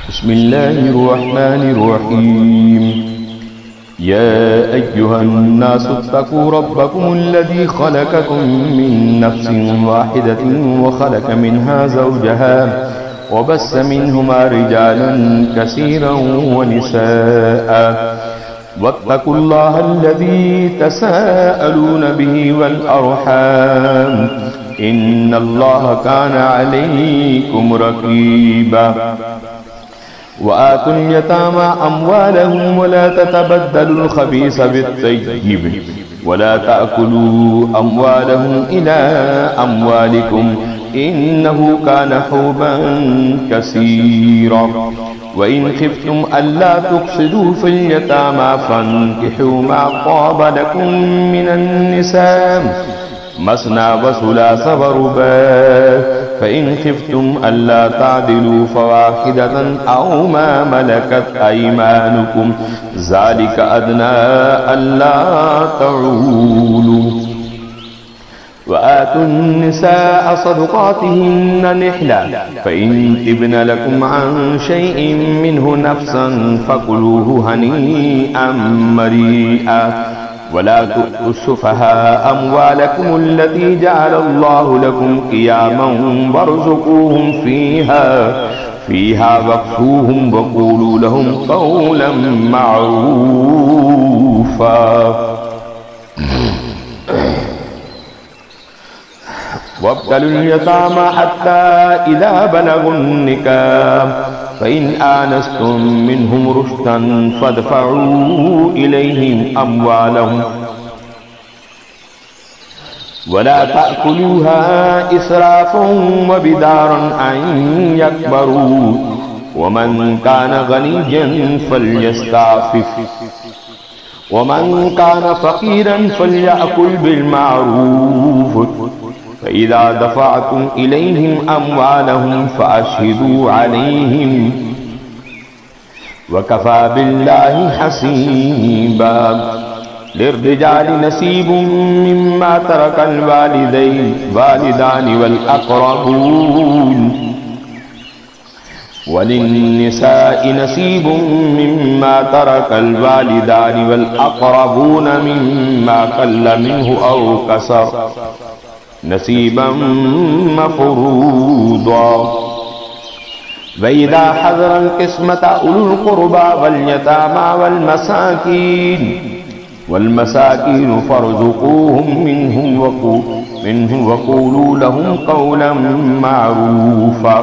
बिस्मिल्लाहिर्रहमानिर्रहीम। या अय्युहन्नास इत्तक़ू रब्बकुम अल्लज़ी ख़लक़कुम मिन नफ़्सिन वाहिदतिन व ख़लक़ मिन्हा ज़ौजहा व बस्स मिन्हुमा रिजालन कसीरन व निसाअ वत्तक़ुल्लाह अल्लज़ी तसाअलून बिही वल अर्हाम इन्नल्लाह कान अलैकुम रक़ीबा। वआतुल यतामा अम्वालहुम वला ततबद्दलुल ख़बीसा बित्तय्यिब वला ताकुलू अम्वालहुम इला अम्वालिकुम इन्नहु कान हुब्बन कसीरा। व इन खिफ्तुम अल्ला तुक़सिदू फ़िल यतामा फ़न्किहू मा ताब लकुम मिनन निसा मसना व सुलास व रुबा। फ़इन खिफ्तुम अल्ला तादिलू फ़वाहिदतन औ मा मलकत अयमानुकुम ज़ालिका अदना अल्ला तऊलू। वआतुन निसाअ सदक़ातिहिन्न निहला फ़इन तिब्न लकुम अन शैइन मिन्हु नफ़्सन फ़कुलूहु हनीअम मरीआ। वला तुअ्तु सुफ़हाअ अम्वालकुम अल्लती जअलल्लाहु लकुम क़ियामन वरज़ुक़ूहुम फ़ीहा वक़्फ़ूहुम वक़ूलू लहुम क़ौलन मअरूफ़ा। वब्तलुल यतामा हत्ता इज़ा बलगुन निकाह फ़इन आनस्तुम मिन्हुम रुश्दन फ़दफ़ऊ इलैहिम अम्वालहुम वला तअकुलूहा इसराफ़न व बिदारन अन यकबरू वमन कान गनिय्यन फ़ल्यस्तअफ़िफ़ वमन कान फ़क़ीरन फ़ल्यअकुल बिलमारूफ़ फ़इज़ा दफ़अतुम इलैहिम अम्वालहुम फ़अशहिदू अलैहिम वकफ़ा बिल्लाहि हसीबा। लिर्रिजालि नसीबुम मिम्मा तरकल वालिदानि वल अक़रबून वलिन्निसाइ नसीबुम मिम्मा तरकल वालिदानि वल अक़रबून मिम्मा क़ल्ल मिन्हु औ कसर नसीबन मफ़रूज़ा। वइज़ा हज़रल क़िस्मता उलुल क़ुरबा वल यतामा वल मसाकीन फ़रज़ुक़ूहुम मिन्हु वक़ूलू लहुम क़ौलन मअरूफ़ा।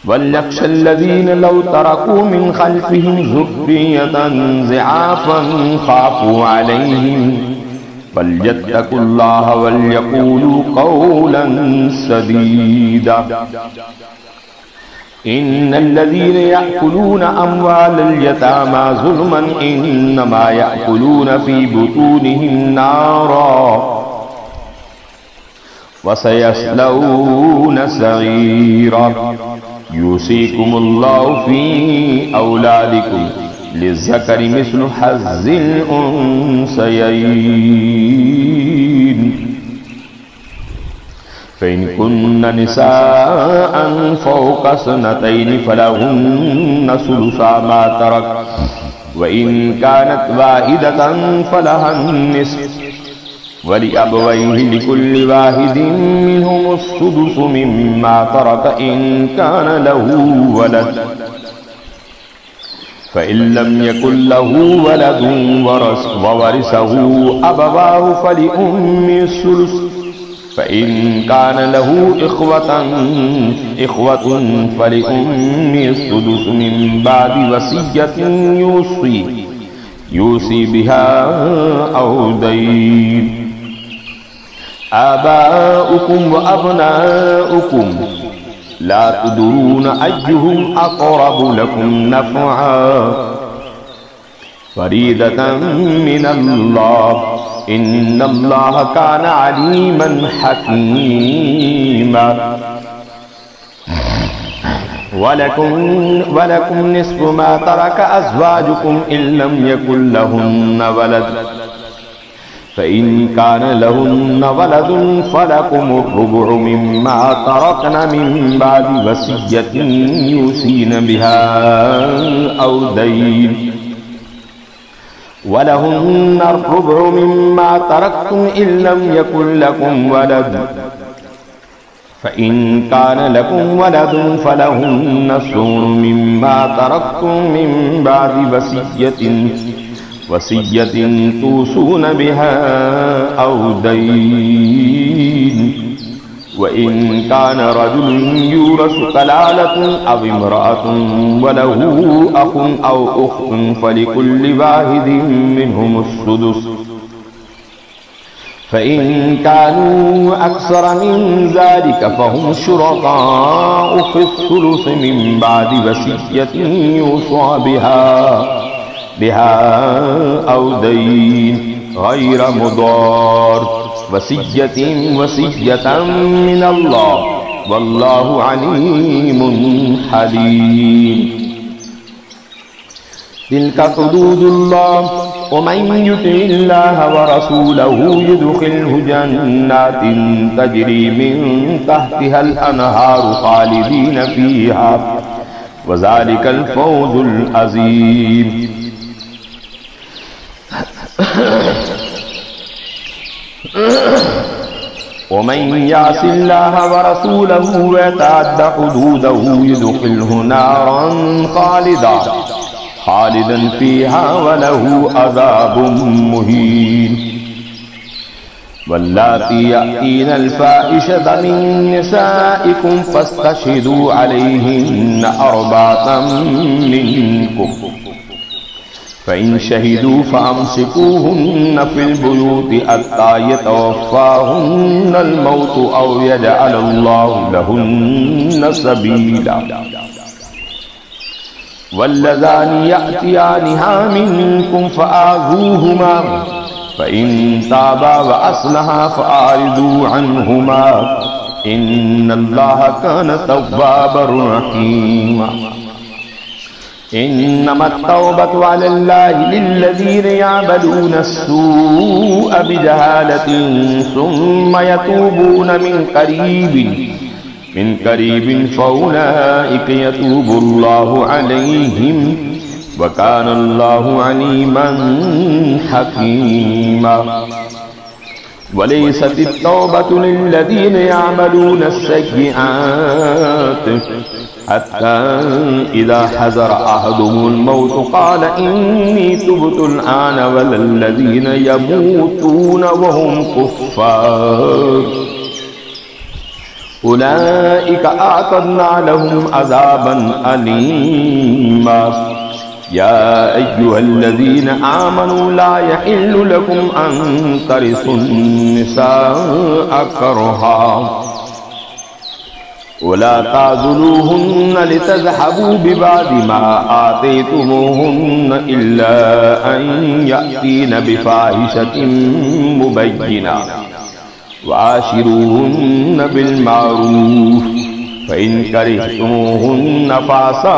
वलयख़शल्लज़ीन लौ तरकू मिन ख़ल्फ़िहिम ज़ुर्रिय्यतन ज़िआफ़न ख़ाफ़ू अलैहिम फ़ल्यत्तक़ुल्लाह वलयक़ूलू क़ौलन सदीदा। इन्नल्लज़ीन यअकुलून अम्वालल यतामा ज़ुल्मन इन्नमा यअकुलून फ़ी बुतूनिहिम नारा वसयस्लौन सईरा। यूसीकुमुल्लाहु फ़ी औलादिकुम लिज़्ज़करि मिस्लु हज़्ज़िल उन्सयैन। फ़इन कुन्न निसाअन फ़ौक़ स्नतैनि फ़लहुन्न सुलुसा मा तरक व इन कानत वाहिदतन फ़लहन निस्फ़ वलिअबवैहि लिकुल्लि वाहिदिन मिन्हुमुस सुदुसु मिम्मा तरक इन कान लहू वलद फ़इन लम यकुन लहू वलदुन ववरिसहु अबवाहु फ़लिउम्मिहिस सुलुस फ़इन कान लहू इख़्वतुन फ़लिउम्मिहिस सुदुसु मिन बादि वसिय्यतिन यूसी बिहा औ दैन। आबाउकुम व अबनाउकुम ला तुदरून अय्युहुम अक़रबु लकुम नफ़अ फ़रीदतन मिनल्लाह इन्नल्लाह कान अलीमन हकीमा। वलकुम निस्फ़ु मा तरक अज़वाजुकुम इन लम यकुन लहुन्न वलद फ़इन कान लहुन्न वलदुन फ़लकुमुर रुबु मिम्मा तरकन मिन बादि वसिय्यतिन यूसीन बिहा औ दैन वलहुन्नर रुबु मिम्मा तरक्तुम इल्लम यकुल लकुम वलद फ़इन कान लकुम वलदुन फ़लहुन्न सुनु मिम्मा तरक्तुम मिन बादि वसिय्यतिन तूसून बिहा औ दैन वइन कान रजुलुन यूरसु कलालतुन अव इम्रअतुन वलहु अखुन औ उख्तुन फलिकुल्लि वाहिदिन मिनहुमुस सुदुस फ़इन कानू अक्सर मिन ज़ालिक फ़हुम शुरकाउ फ़िस्सुलुस मिन बादि वसिय्यतिन यूसा बिहा औ दैन गैर मुदार वसिय्यतन मिनल्लाह वल्लाहु अलीमुन हलीम। तिल्का हुदूदुल्लाह वमन युतिइल्लाह व रसूलहु युदखिलहु जन्नातिन तजरी मिन तहतिहल अनहारु खालिदीन फीहा व ज़ालिकल फ़ौज़ुल अज़ीम। वमन यासिल्लाह व रसूलहु व यतअद्द हुदूदहु युदखिलहु नारन खालिदन फीहा व लहु अज़ाबुन मुहीन। वल्लाती यअतीनल फ़ाहिशता मिन निसाइकुम फस्तशहिदू अलैहिन्ना अर्बअतन मिनकुम फ़इन शहिदू फ़अम्सिकूहुन्ना फ़िल बुयूति हत्ता यतवफ़्फ़ाहुन्नल मौतु औ यजअलल्लाहु लहुन्ना सबीला। वल्लज़ानि यअतियानिहा मिनकुम फ़आज़ूहुमा फ़इन ताबा व अस्लहा फ़अरिदू अन्हुमा इन्नल्लाह कान तव्वाबर रहीमा। इन्नमत तौबतु अलल्लाहि लिल्लज़ीन यअमलून अस्सूअ बिजहालतिन सुम्मा यतूबून मिन करीबिन फ़उलाइका यतूबुल्लाहु अलैहिम व कानल्लाहु अलीमन हकीमा। वलैसतित तौबतु लिल्लज़ीन यअमलून अस्सय्यिआत हत्ता इज़ा हज़र अहदुहुमुल मौत क़ाल इन्नी तुब्तुल आन वलल्लज़ीन यमूतून वहुम कुफ़्फ़ार उलाइका अअतदना लहुम अज़ाबन अलीमा। या अय्युहल्लज़ीन आमनू ला यहिल्लु लकुम अन तरिसुन निसाअ करहा वला ताज़ुलूहुन्ना लितज़हबू बिबादि मा आतैतुमूहुन्ना इल्ला अन यअतीन बिफ़ाहिशतिन मुबय्यिना वाशिरूहुन्ना बिलमारूफ फ़इन करिhtumuhunna फ़असा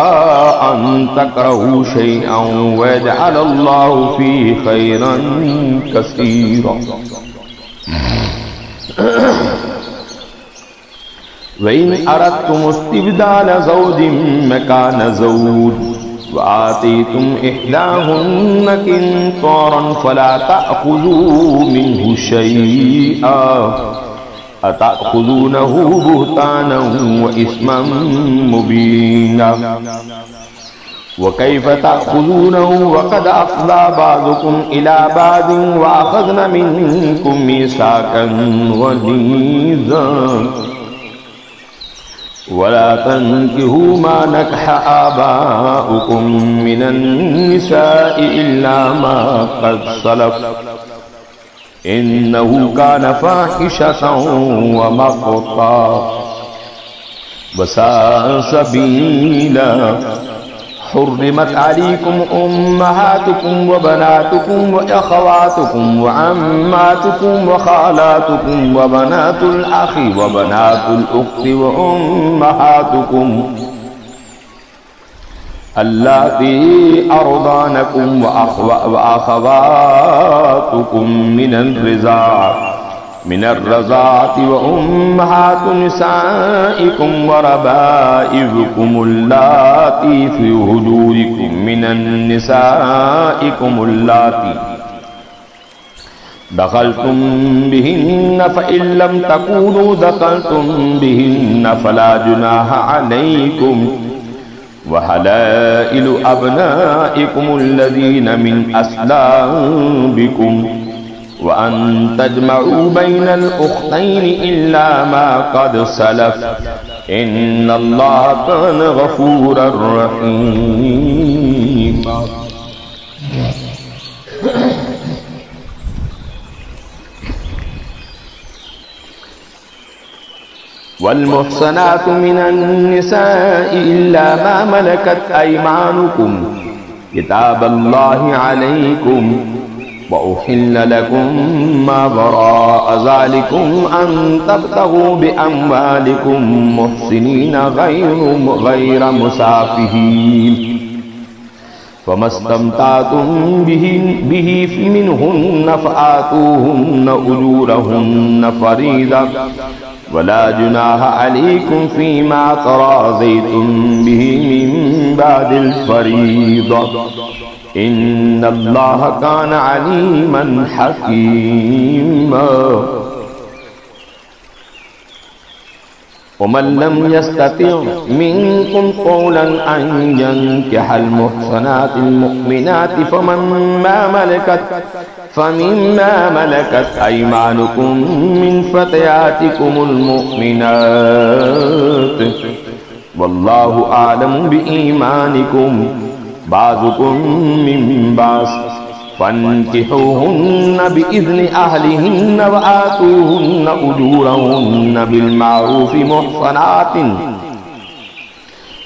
अन तकरहू शैअन व यजअलल्लाहु फ़ीहि ख़ैरन कसीरा। वइन अरदतुम इस्तिब्दाल ज़ौजिन मकान ज़ौज व आतीतुम इह्दाहुन्ना किन्तारन फ़ला तअख़ुज़ू मिन्हु शैअन अतअख़ुज़ूनहु बुहतानन व इस्मन मुबीना। व कैफ़ तअख़ुज़ूनहु व क़द अफ़ज़ा बअज़ुकुम इला बअज़िन व अख़ज़ना मिनकुम मीसाक़न ग़लीज़ा। वला तन्किहू मा नकह आबाउकुम मिनन निसाइ इल्ला मा क़द सलफ़ इन्नहू कान फ़ाहिशतन व मक़ता व साअ सबीला। हुर्रिमत अलैकुम उम्महातुकुम व बनातुकुम व अख़वातुकुम व अम्मातुकुम व ख़ालातुकुम व बनातुल अख़ी व बनातुल उख़्ति व उम्महातुकुम अल्लाती अरदानकुम व अखवातुकुम मिनर रज़ाति व उम्महातु निसाइकुम व रबाइबुकुम अल्लाती फी हुजूरिकुम मिनन निसाइकुम अल्लाती दखलतुम बिहिन्न फ़इन लम तकूनू दखलतुम बिहिन्न फला जुनाहा अलैकुम वहलाइलु अबनाइकुम अल्लज़ीन मिन अस्लाबिकुम व अन तजमऊ बैनल उख्तैन इल्ला मा क़द सलफ इन्नल्लाह कान गफूरर रहीम। वल्मुहसनातु मिनन निसाइ इल्ला मा मलकत अयमानुकुम किताबल्लाहि अलैकुम व उहिल्ल लकुम मा वराअ ज़ालिकुम अन तब्तगू बिअम्वालिकुम मुहसिनीन गैर मुसाफिहीन फमस्तमतातुम बिही मिनहुन्न फ़आतूहुन्न उजूरहुन्न फ़रीज़ा वला जुनाहा अलैकुम फ़ीमा तराज़यतुम बिही मिन बादिल फ़रीज़ा इन्नल्लाह कान अलीमन हकीमा। वमन लम यस्तति' मिनकुम क़ौलन अन यंकिहल मुहसनातिल मुमिनाति फमिम्मा मलकत अयमानुकुम मिन फ़तयातिकुमुल मुमिनात वल्लाहु आलमु बिईमानिकुम बाज़ुकुम मिन बाज़ फन्किहुहुन्न बिइज़्नि अहलिहिन्न व आतूहुन्न उजूरहुन्न बिलमारूफ़ि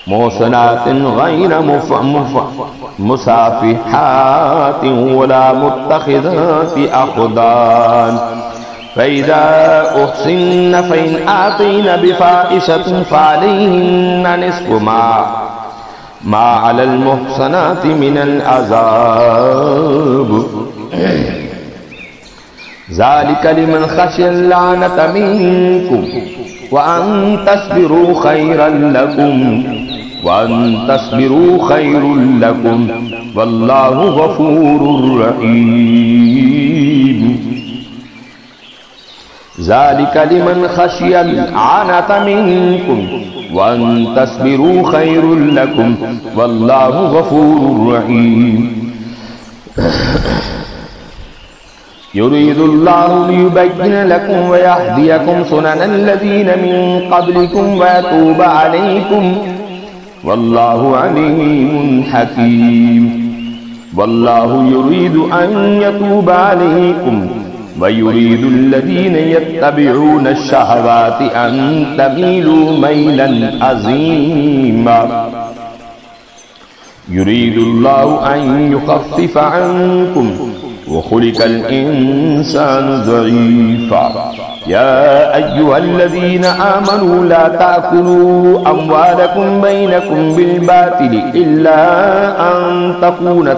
मुहसनातिन गैर मुसाफ़िहातिन वला मुत्तख़िज़ाति अख़दान फ़इज़ा उहसिन्न फ़इन आतैन बिफ़ाहिशतिन फ़अलैहिन्न निस्फ़ु मा अलल मुहसनाति मिनल अज़ाब ज़ालिका लिमन ख़शियल लानत मिनकुम व अन तस्बिरू खैरुल लकुम वल्लाहु गफूरुर रहीम। ज़ालिका लिमन ख़शियल लानत मिनकुम व अन तस्बिरू खैरुल लकुम वल्लाहु गफूरुर रहीम। युरीदुल्लाहु लियुबय्यिन लकुम व यहदियकुम सुननल्लज़ीन मिन क़ब्लिकुम व यतूब अलैकुम वल्लाहु अलीमुन हकीम। वल्लाहु युरीदु अन यतूब अलैकुम व युरीदुल्लज़ीन यत्तबिऊन अश-शहवाति अन तमीलू मैलन अज़ीमा। युरीदुल्लाहु अन युख़फ़्फ़िफ़ अन्कुम व ख़ुलिक़ल इंसानु ज़ईफ़ा। या अय्युहल्लज़ीन आमनू ला ताकुलू अम्वालकुम बैनकुम बिल-बातिलि इल्ला अन तकून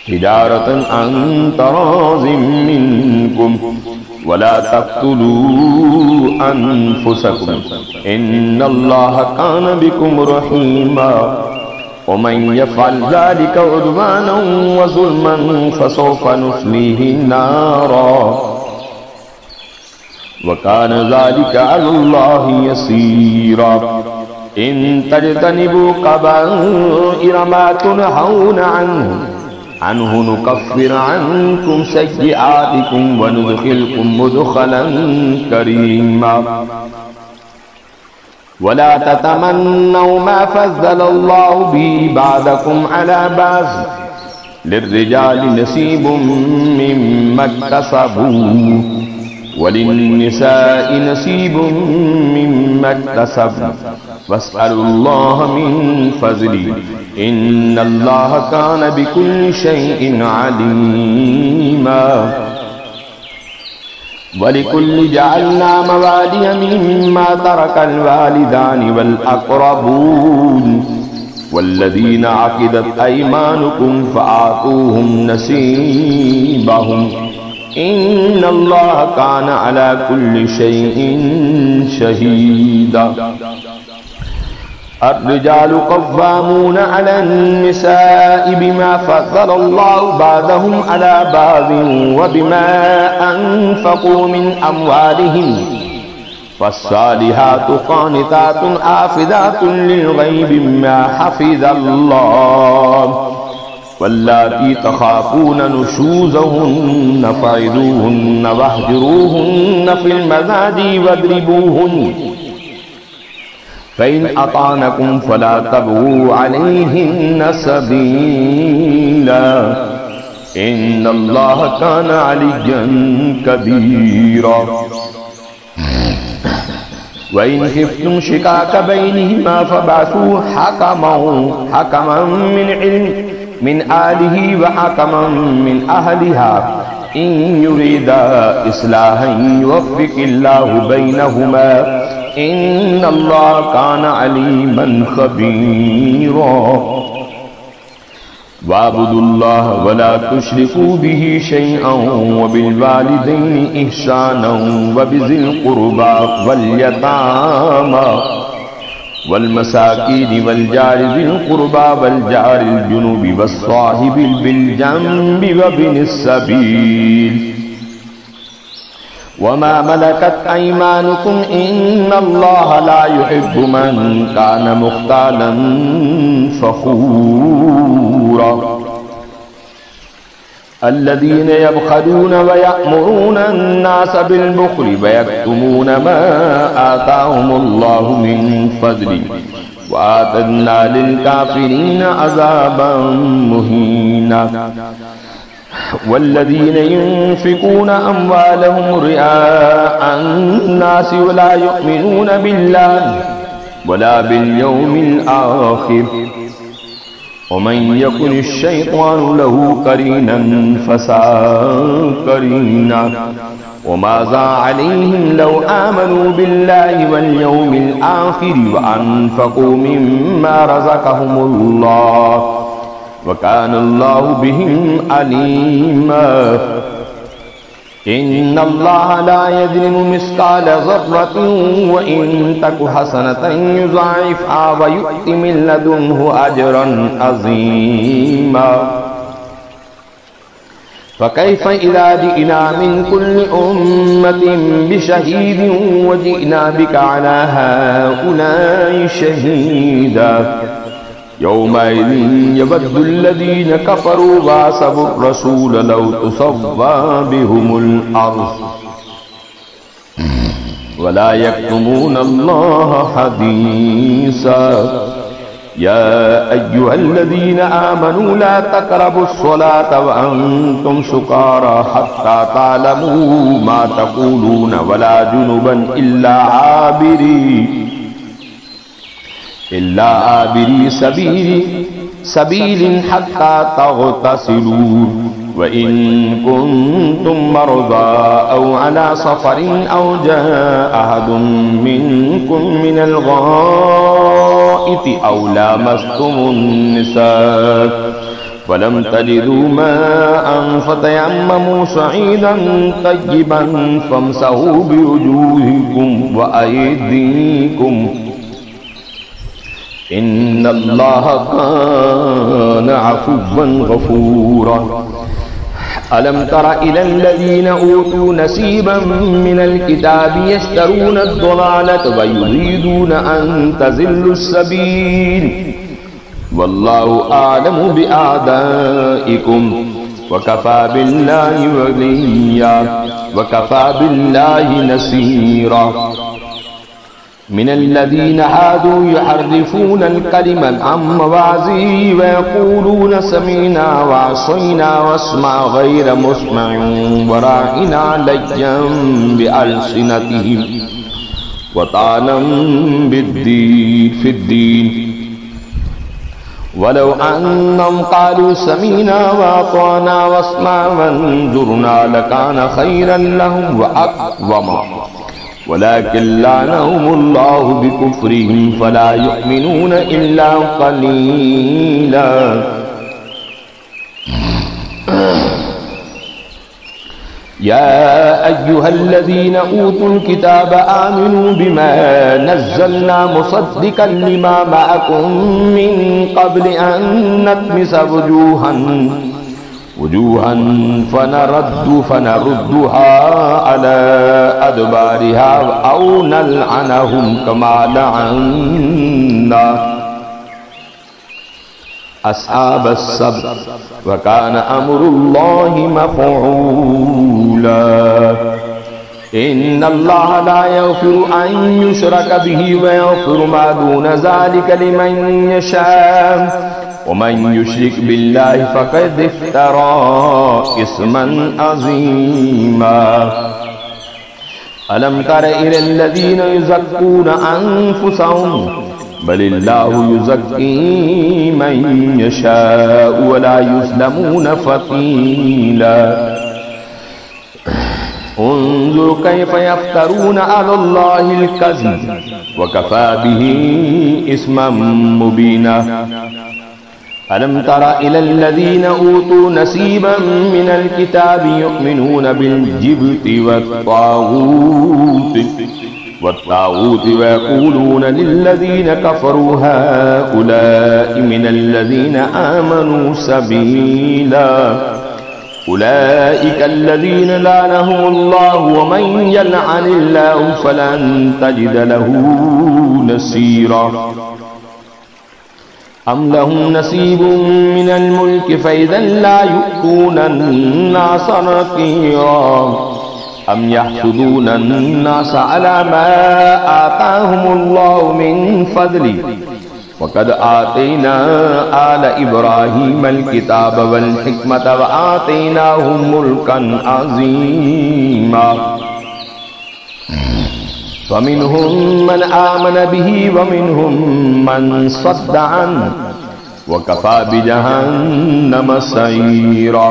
तिजारतन अन तराज़िम मिनकुम वला तक़्तुलू अनफुसकुम इन्नल्लाह कान बिकुम रहीमा। वमन यफ़अल ज़ालिका उद्वानन व ज़ुल्मन फ़सौफ़ नुस्लीहि नारा व कान ज़ालिका अलल्लाहि यसीरा। इन तजतनिबू कबाइर मा तुनहौन अन्हु नुकफ़्फ़िर अन्कुम सय्यिआतिकुम व नुदख़िलकुम मुदख़लन करीमा। वला ततमन्नौ मा फ़ज़्ज़लल्लाहु बिही बअदकुम अला बअज़ लिर्रिजालि नसीबुम मिम्मा इक्तसबू वलिन्निसाइ नसीबुम मिम्मा इक्तसब्न वस्अलुल्लाह मिन फ़ज़्लिही इन्नल्लाह कान बिकुल्लि शैइन अलीमा। वलिकुल्लि जअलना मवालिय मिम्मा तरकल वालिदानि वल अक़रबून वल्लज़ीना अक़िदत अयमानुकुम फ़आतूहुम नसीबहुम इन्नल्लाह कान अला कुल्लि शैइन शहीदा। अर्रिजालु क़व्वामून अलन्निसाइ बिमा फ़द्दलल्लाहु बादहुम अला बादिन व बिमा अनफ़क़ू मिन अम्वालिहिम फ़स्सालिहातु क़ानितातुन आफ़िदातुन लिल-ग़ैबि बिमा हफ़िज़ल्लाह वल्लाती तख़ाफ़ून नुशूज़हुन्न फ़इज़ूहुन्न वहजुरूहुन्न फ़िल मज़ाजि वद्रिबूहुन्न फ़इन अताअनकुम फ़ला तबग़ू अलैहिन्न सबीला इन्नल्लाह कान अलिय्यन कबीरा। व इन ख़िफ़्तुम शिक़ाक़ बैनिहिमा फ़बअसू हकमन मिन आलिही व हकमन मिन अहलिहा इन युरीदा इस्लाहन युवफ़्फ़िक़िल्लाहु बैनहुमा इन्नल्लाह कान अलीमन ख़बीरा। वाबुदुल्लाह वला तुश्रिकू बिही शैअन व बिलवालिदैनि इहसानन व बिज़िल क़ुरबा वल यतामा वल मसाकीन वल जारि ज़िल क़ुरबा वल जारिल जुनुबि वस्साहिबिल बिल जंबि व बिनिस सबील वमा मलकत अयमानुकुम इन्नल्लाह ला युहिब्बु मन कान मुख्तालन फ़ख़ूरा। अल्लज़ीन यबख़लून व यअमुरून अन्नास बिल-बुख़्लि व यक्तुमून मा आताहुमुल्लाहु मिन फ़ज़्लिहि व आतद्ना लिल-काफ़िरीन अज़ाबन मुहीना। वल्लज़ीन युन्फ़िक़ून अम्वालहुम रिआअ अन्नास वला युमिनून बिल्लाहि वला बिल-यौमिल आख़िर वमन यकुनिश्शैतानु लहू क़रीनन फ़साअ क़रीना। वमाज़ा अलैहिम लौ आमनू बिल्लाहि वल यौमिल आख़िर व अनफ़क़ू मिम्मा रज़क़हुमुल्लाह वकानल्लाहु बिहिम अलीमा। इन्नल्लाह ला यज़्लिमु मिस्क़ाल ज़र्रतिन व इन तकु हसनतन युज़ाइफ़हा व यु'ति मिन लदुन्हु अजरन अज़ीमा। फ़कैफ़ इज़ा जि'ना मिन कुल्लि उम्मतिन बिशहीदिन व जि'ना बिका अला हाउलाइ शहीदा। यौमइज़िन यवद्दुल्लज़ीन कफ़रू वअसवुर-रसूल लौ तुसव्वा बिहुमुल अर्ज़ वला यक्तुमूनल्लाह हदीसा। या अय्युहल्लज़ीन आमनू ला तक़रबुस्सलात व अंतुम सुकारा हत्ता तालमू मा तक़ूलून वला जुनुबन इल्ला आबिरी सबीलिन हत्ता तग़तसिलू व इन कुन्तुम मरज़ा औ अला सफ़रिन औ जाअ अहदुम मिनकुम मिनल गाइति औ लामस्तुमुन निसा फलम तजिदू माअन फ़तयम्ममू सईदन तय्यिबन फ़म्सहू बिवुजूहिकुम व अयदीकुम इन्नल्लाह कान अफ़ुव्वन गफ़ूरा। अलम तरा इलल्लज़ीना ऊतू नसीबन मिनल किताबि यश्तरूना अद-दलालत व युरीदूना अन तज़िल्लुस सबील वल्लाहु आलमु बिआदाइकुम व कफ़ा बिल्लाहि वलिय्या व कफ़ा बिल्लाहि नसीरा। मिनल्लज़ीना हादू युहर्रिफ़ूनल कलिम अन मवाज़ीहि व यक़ूलून समिअना व असैना वस्मा ग़ैर मुस्मइन व राइना लय्यन बिअल्सिनतिहिम व तानम फिद्दीन वलौ अन्नहुम क़ालू समीना व अताना वस्मा वंजुरना लकान खैरन लहुम व अक़वम वलाकिन लानहुमुल्लाहु बिकुफ्रिहिम फला युमिनून इल्ला क़लीला। या अय्युहल्लज़ीना ऊतुल किताब आमिनू बिमा नज़्ज़लना मुसद्दिक़न लिमा मअकुम मिन क़ब्ल अन नत्मिसा वुजूहन फनरुद्दुहा अला अदबारिहा औ नलअनहुम कमा लअन्ना अस्हाबस सब्त व कान अम्रुल्लाहि मफ़ऊला। इन्नल्लाह ला यग़फ़िरु अन युशरक बिही व यग़फ़िरु मा दून ज़ालिका लिमन यशा व मन युश्रिक बिल्लाहि फ़क़द इफ़्तरा इस्मन अज़ीमा। अलम तर इलल्लज़ीना युज़क्कूना अन्फुसहुम बलिल्लाहु युज़क्की मन यशाअ व ला युज़्लमून फ़तीला। उन्ज़ुर कैफ़ यफ़्तरून अलल्लाहिल कज़िब व कफ़ा बिही इस्मम मुबीना। अलम तरा इलल्लज़ीना ऊतू नसीबन मिनल किताबि युमिनून बिल जिब्ति वत्तागूत व यक़ूलून लिल्लज़ीना कफ़रू हाउलाइ मिनल्लज़ीना आमनू सबीला। उलाइका अल्लज़ीना लानहुमुल्लाहु व मन यलअनिल्लाहु फलन तजिद लहू नसीरा। अम लहुम नसीबुम मिनल मुल्क फ़इज़न ला यु'तूनन नास नक़ीरा। अम यहसुदूनन नास अला मा आताहुमुल्लाहु मिन फ़ज़लि वक़द आतैना आल इब्राहीमल किताब वल हिकमत व आतैनाहुम मुल्कन अज़ीमा। फ़मिनहुम मन आमन बिही व मिनहुम मन सद्द अन्हु व कफ़ा बिजहन्नम सईरा।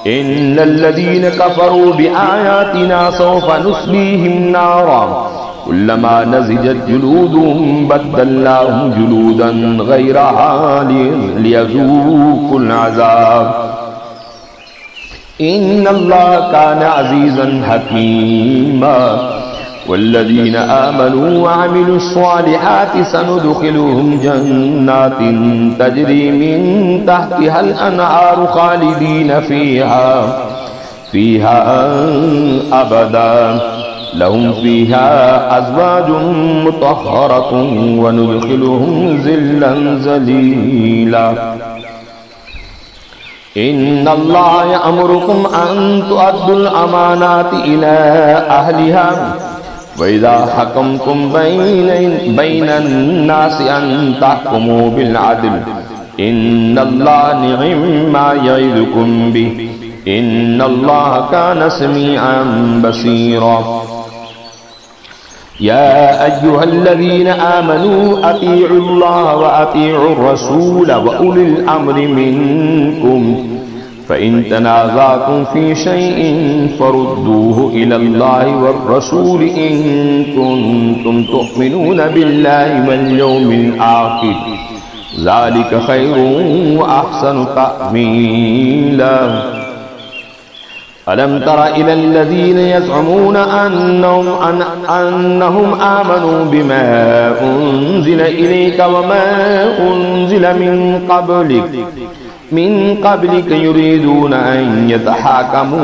इन्नल्लज़ीना कफ़रू बिआयातिना सौफ़ नुस्लीहिम नारा कुल्लमा नज़िजत जुलूदुहुम बद्दलनाहुम जुलूदन ग़ैरहा लियज़ूक़ुल अज़ाब। इन्नल्लाह कान अज़ीज़न हकीमा। वल्लज़ीना आमनू व अमिलुस्सालिहाति सनुदख़िलुहुम जन्नातिन तजरी मिन तहतिहल अन्हारु ख़ालिदीन फ़ीहा अबदा लहुम फ़ीहा अज़वाजुम मुतहहरतुन व नुदख़िलुहुम ज़िल्लन ज़लीला। इन्नल्लाह यअमुरुकुम अन तुअद्दुल अमानाति इला अहलिहा व इज़ा हकमतुम बैनन नासि अन तहकुमू बिल अद्ल इन्नल्लाह निअम्मा यइज़ुकुम बिही इन्नल्लाह कान समीअन बसीरा। या अय्युहल्लज़ीना आमनू अतीउल्लाह व अतीउर रसूल व उलिल अम्रि मिनकुम फ़इन तनाज़अतुम फ़ी शैइन फ़रुद्दूहु इलल्लाहि वर रसूल इन कुन्तुम तु'मिनून बिल्लाहि वल यौमिल आखिर ज़ालिका खैरुन व अहसनु तअवीला। अलम तरा इलल्लज़ीना यज़अमूना अन्नहुम आमनू बिमा उन्ज़िला इलैका व मा उन्ज़िला मिन क़ब्लिक युरीदूना अन यतहाकमू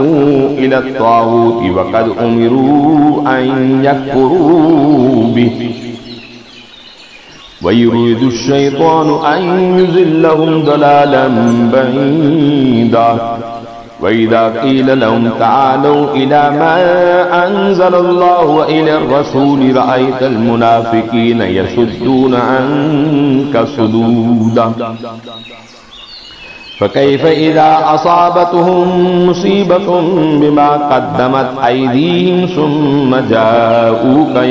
इला त्ताग़ूति व क़द उमिरू अन यकफ़ुरू बिही व युरीदु अश-शैतानु अन युज़िल्लहुम ज़लालन बईदा। व इज़ा क़ील लहुम तआलू इला मा अंज़लल्लाहु व इलर रसूल रअयतल मुनाफ़िक़ीना यसुद्दूना अन्का सुदूदा। फ़कैफ़ इज़ा असाबतहुम मुसीबतुन बिमा क़द्दमत अयदीहिम सुम्मा जाऊका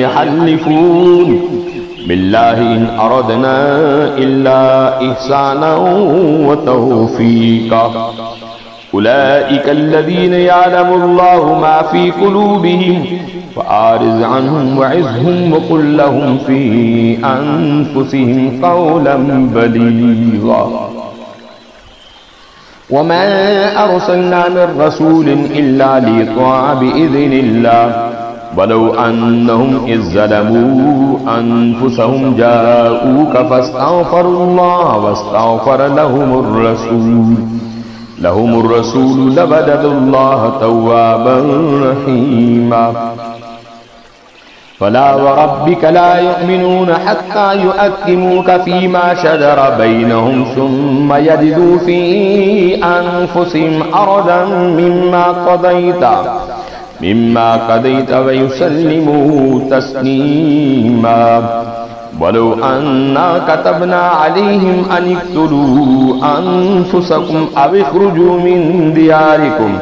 बिल्लाहि इन अरदना इल्ला इहसाना व तौफीका उलाइका अल्लज़ीना यअलमुल्लाहु मा फ़ी क़ुलूबिहिम फ़अरिज़ अन्हुम वइज़हुम वक़ुल लहुम फ़ी अनफ़ुसिहिम क़ौलन बलीग़ा वमा अर्सलना मिन रसूलिन इल्ला लियुताअ बिइज़्निल्लाह वलौ अन्नहुम इज़ ज़लमू अनफ़ुसहुम जाऊका फ़स्तग़फ़रुल्लाह वस्तग़फ़र लहुमुर रसूल लवजदुल्लाह तव्वाबन रहीमा फला वरब्बिका ला युमिनूना हत्ता युहक्किमूका फ़ीमा शजरा बैनहुम सुम्मा यजिदू फ़ी अनफ़ुसिहिम हरजन मिम्मा क़ज़ैत व युसल्लिमू तस्लीमा वलौ अन्ना कतबना अलैहिम अन इक़्तुलू अनफ़ुसकुम अव इख़्रुजू मिन दियारिकुम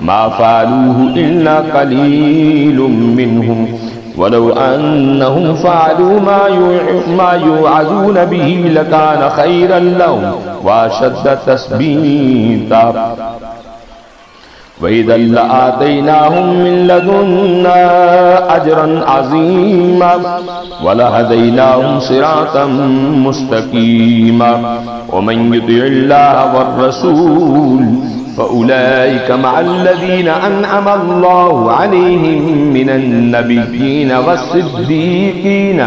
मा फ़अलूहु इल्ला क़लीलुम मिनहुम वलौ अन्नहुम फ़अलू मा युअज़ून बिही लकान ख़ैरन लहुम व अशद्द तस्बीता वइज़न लआतैनाहुम मिन लदुन्ना अजरन अज़ीमा वलहदैनाहुम सिरातन मुस्तक़ीमा वमन युतिइल्लाह वर्रसूल फ़उलाइका मअल्लज़ीना अनअम अल्लाहु अलैहिम मिनन नबिय्यीन वस्सिद्दीक़ीन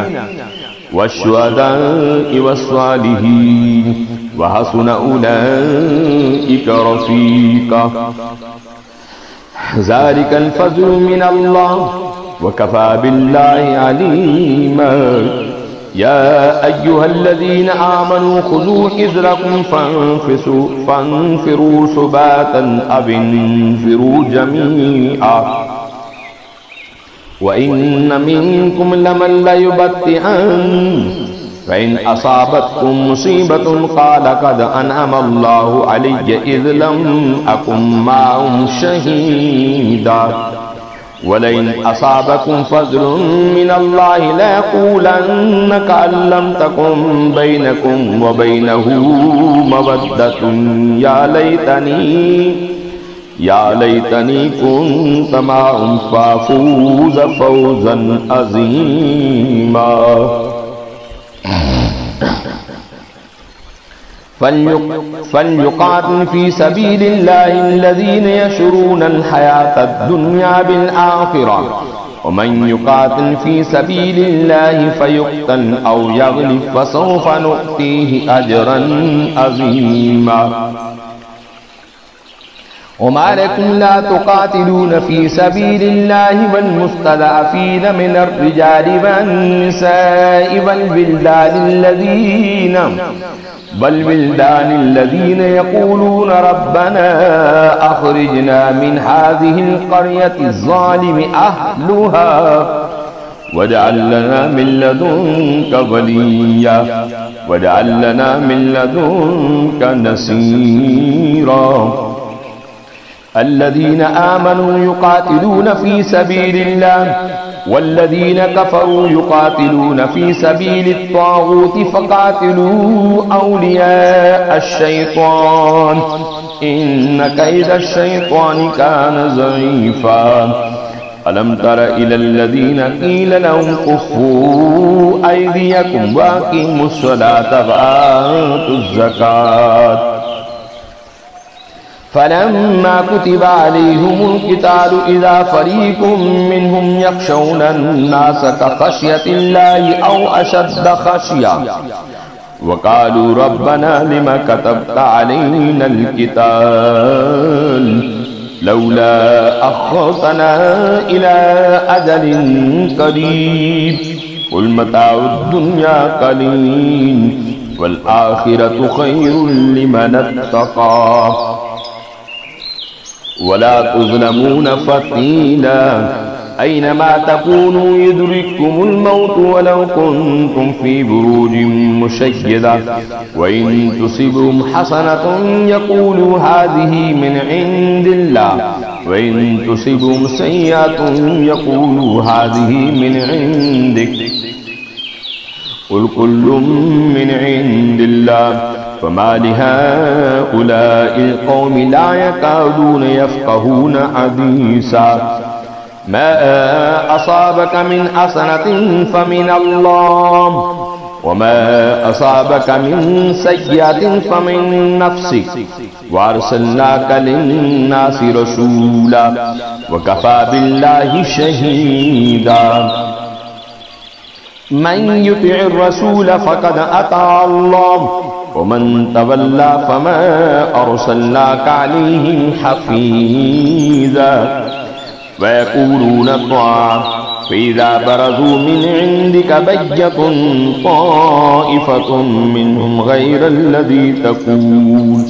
वश्शुहदाኢ वस्सालिहीन वहसुन उलाइका रफ़ीक़ा ज़ालिकल फ़ज़्लु मिनल्लाह वकफ़ा बिल्लाहि अलीमा या अय्युहल्लज़ीना आमनू ख़ुज़ू हिज़्रकुम फ़न्फ़िरू सुबातन अव इन्फ़िरू जमीआ व इन्न मिनकुम लमन लयुबत्तिअन फ़इन असाबतकुम मुसीबतुन क़ाल क़द अनअम अल्लाहु अलय्य इज़ लम अकुम माअहुम शहीदा वलइन असाबकुम फ़ज़्लुन मिनल्लाहि लयक़ूलन्न कअन लम तकुन बैनकुम व बैनहु मवद्दतुन या लैतनी कुन्त माअहुम फ़अफ़ूज़ फ़ौज़न अज़ीमा फल्युक़ातिल फ़ी सबीलिल्लाहि अल्लज़ीना यशरूनल हयातद दुन्या बिल आख़िरह वमन युक़ातिल फ़ी सबीलिल्लाहि फ़युक़्तल औ यग़लिब फ़सौफ़ नु'तीहि अजरन अज़ीमा वमा लकुम ला तुक़ातिलून फ़ी सबीलिल्लाहि वल मुस्तज़अफ़ीन मिनर रिजालि वन निसाइ वल विल्दानिल्लज़ीना यक़ूलूना रब्बना अख़रिजना मिन हाज़िहिल क़र्यति ज़्ज़ालिमि अहलुहा वजअल लना मिन लदुनका वलिय्या वजअल लना मिन लदुनका नसीरा الذين آمنوا يقاتلون في سبيل الله والذين كفروا يقاتلون في سبيل الطاغوت فقاتلوا أولياء الشيطان إن كيد الشيطان كان ضعيفا ألم تر إلى الذين قيل لهم كفوا أيديكم وأقيموا الصلاة وآتوا الزكاة فلما كتب عليهم القتال إذا فريق منهم يخشون الناس كخشية الله أو أشد خشية وقالوا ربنا لما كتبت علينا القتال لولا أخرتنا إلى أجل قريب قل متاع الدنيا قليل والآخرة خير لمن اتقى ولا تظلمون فتيلا أينما تكونوا يدرككم الموت ولو كنتم في بروج مشيدة وإن تصبهم حسنة يقولوا هذه من عند الله وإن تصبهم سيئة يقولوا هذه من عندك कुल कुल्लुम मिन इंदिल्लाह फमा लिहाउलाइल कौमि ला यकादून यफ़क़हून हदीसा मा असाबक मिन हसनतिन फमिनल्लाह वमा असाबक मिन सय्यतिन फमिन नफ्सिक वअरसलनाका लिन्नासि रसूला वकफ़ा बिल्लाहि शहीदा मन युतिइर रसूल फ़क़द अता अल्लाह वमन तवल्ला फमा अरसलनाका अलैहिम हफ़ीज़ा वयक़ूलून त्वाअ फ़इज़ा बरज़ू मिन इंदिक बय्यतुन ताइफ़तुन मिनहुम गैरल्लज़ी तक़ूल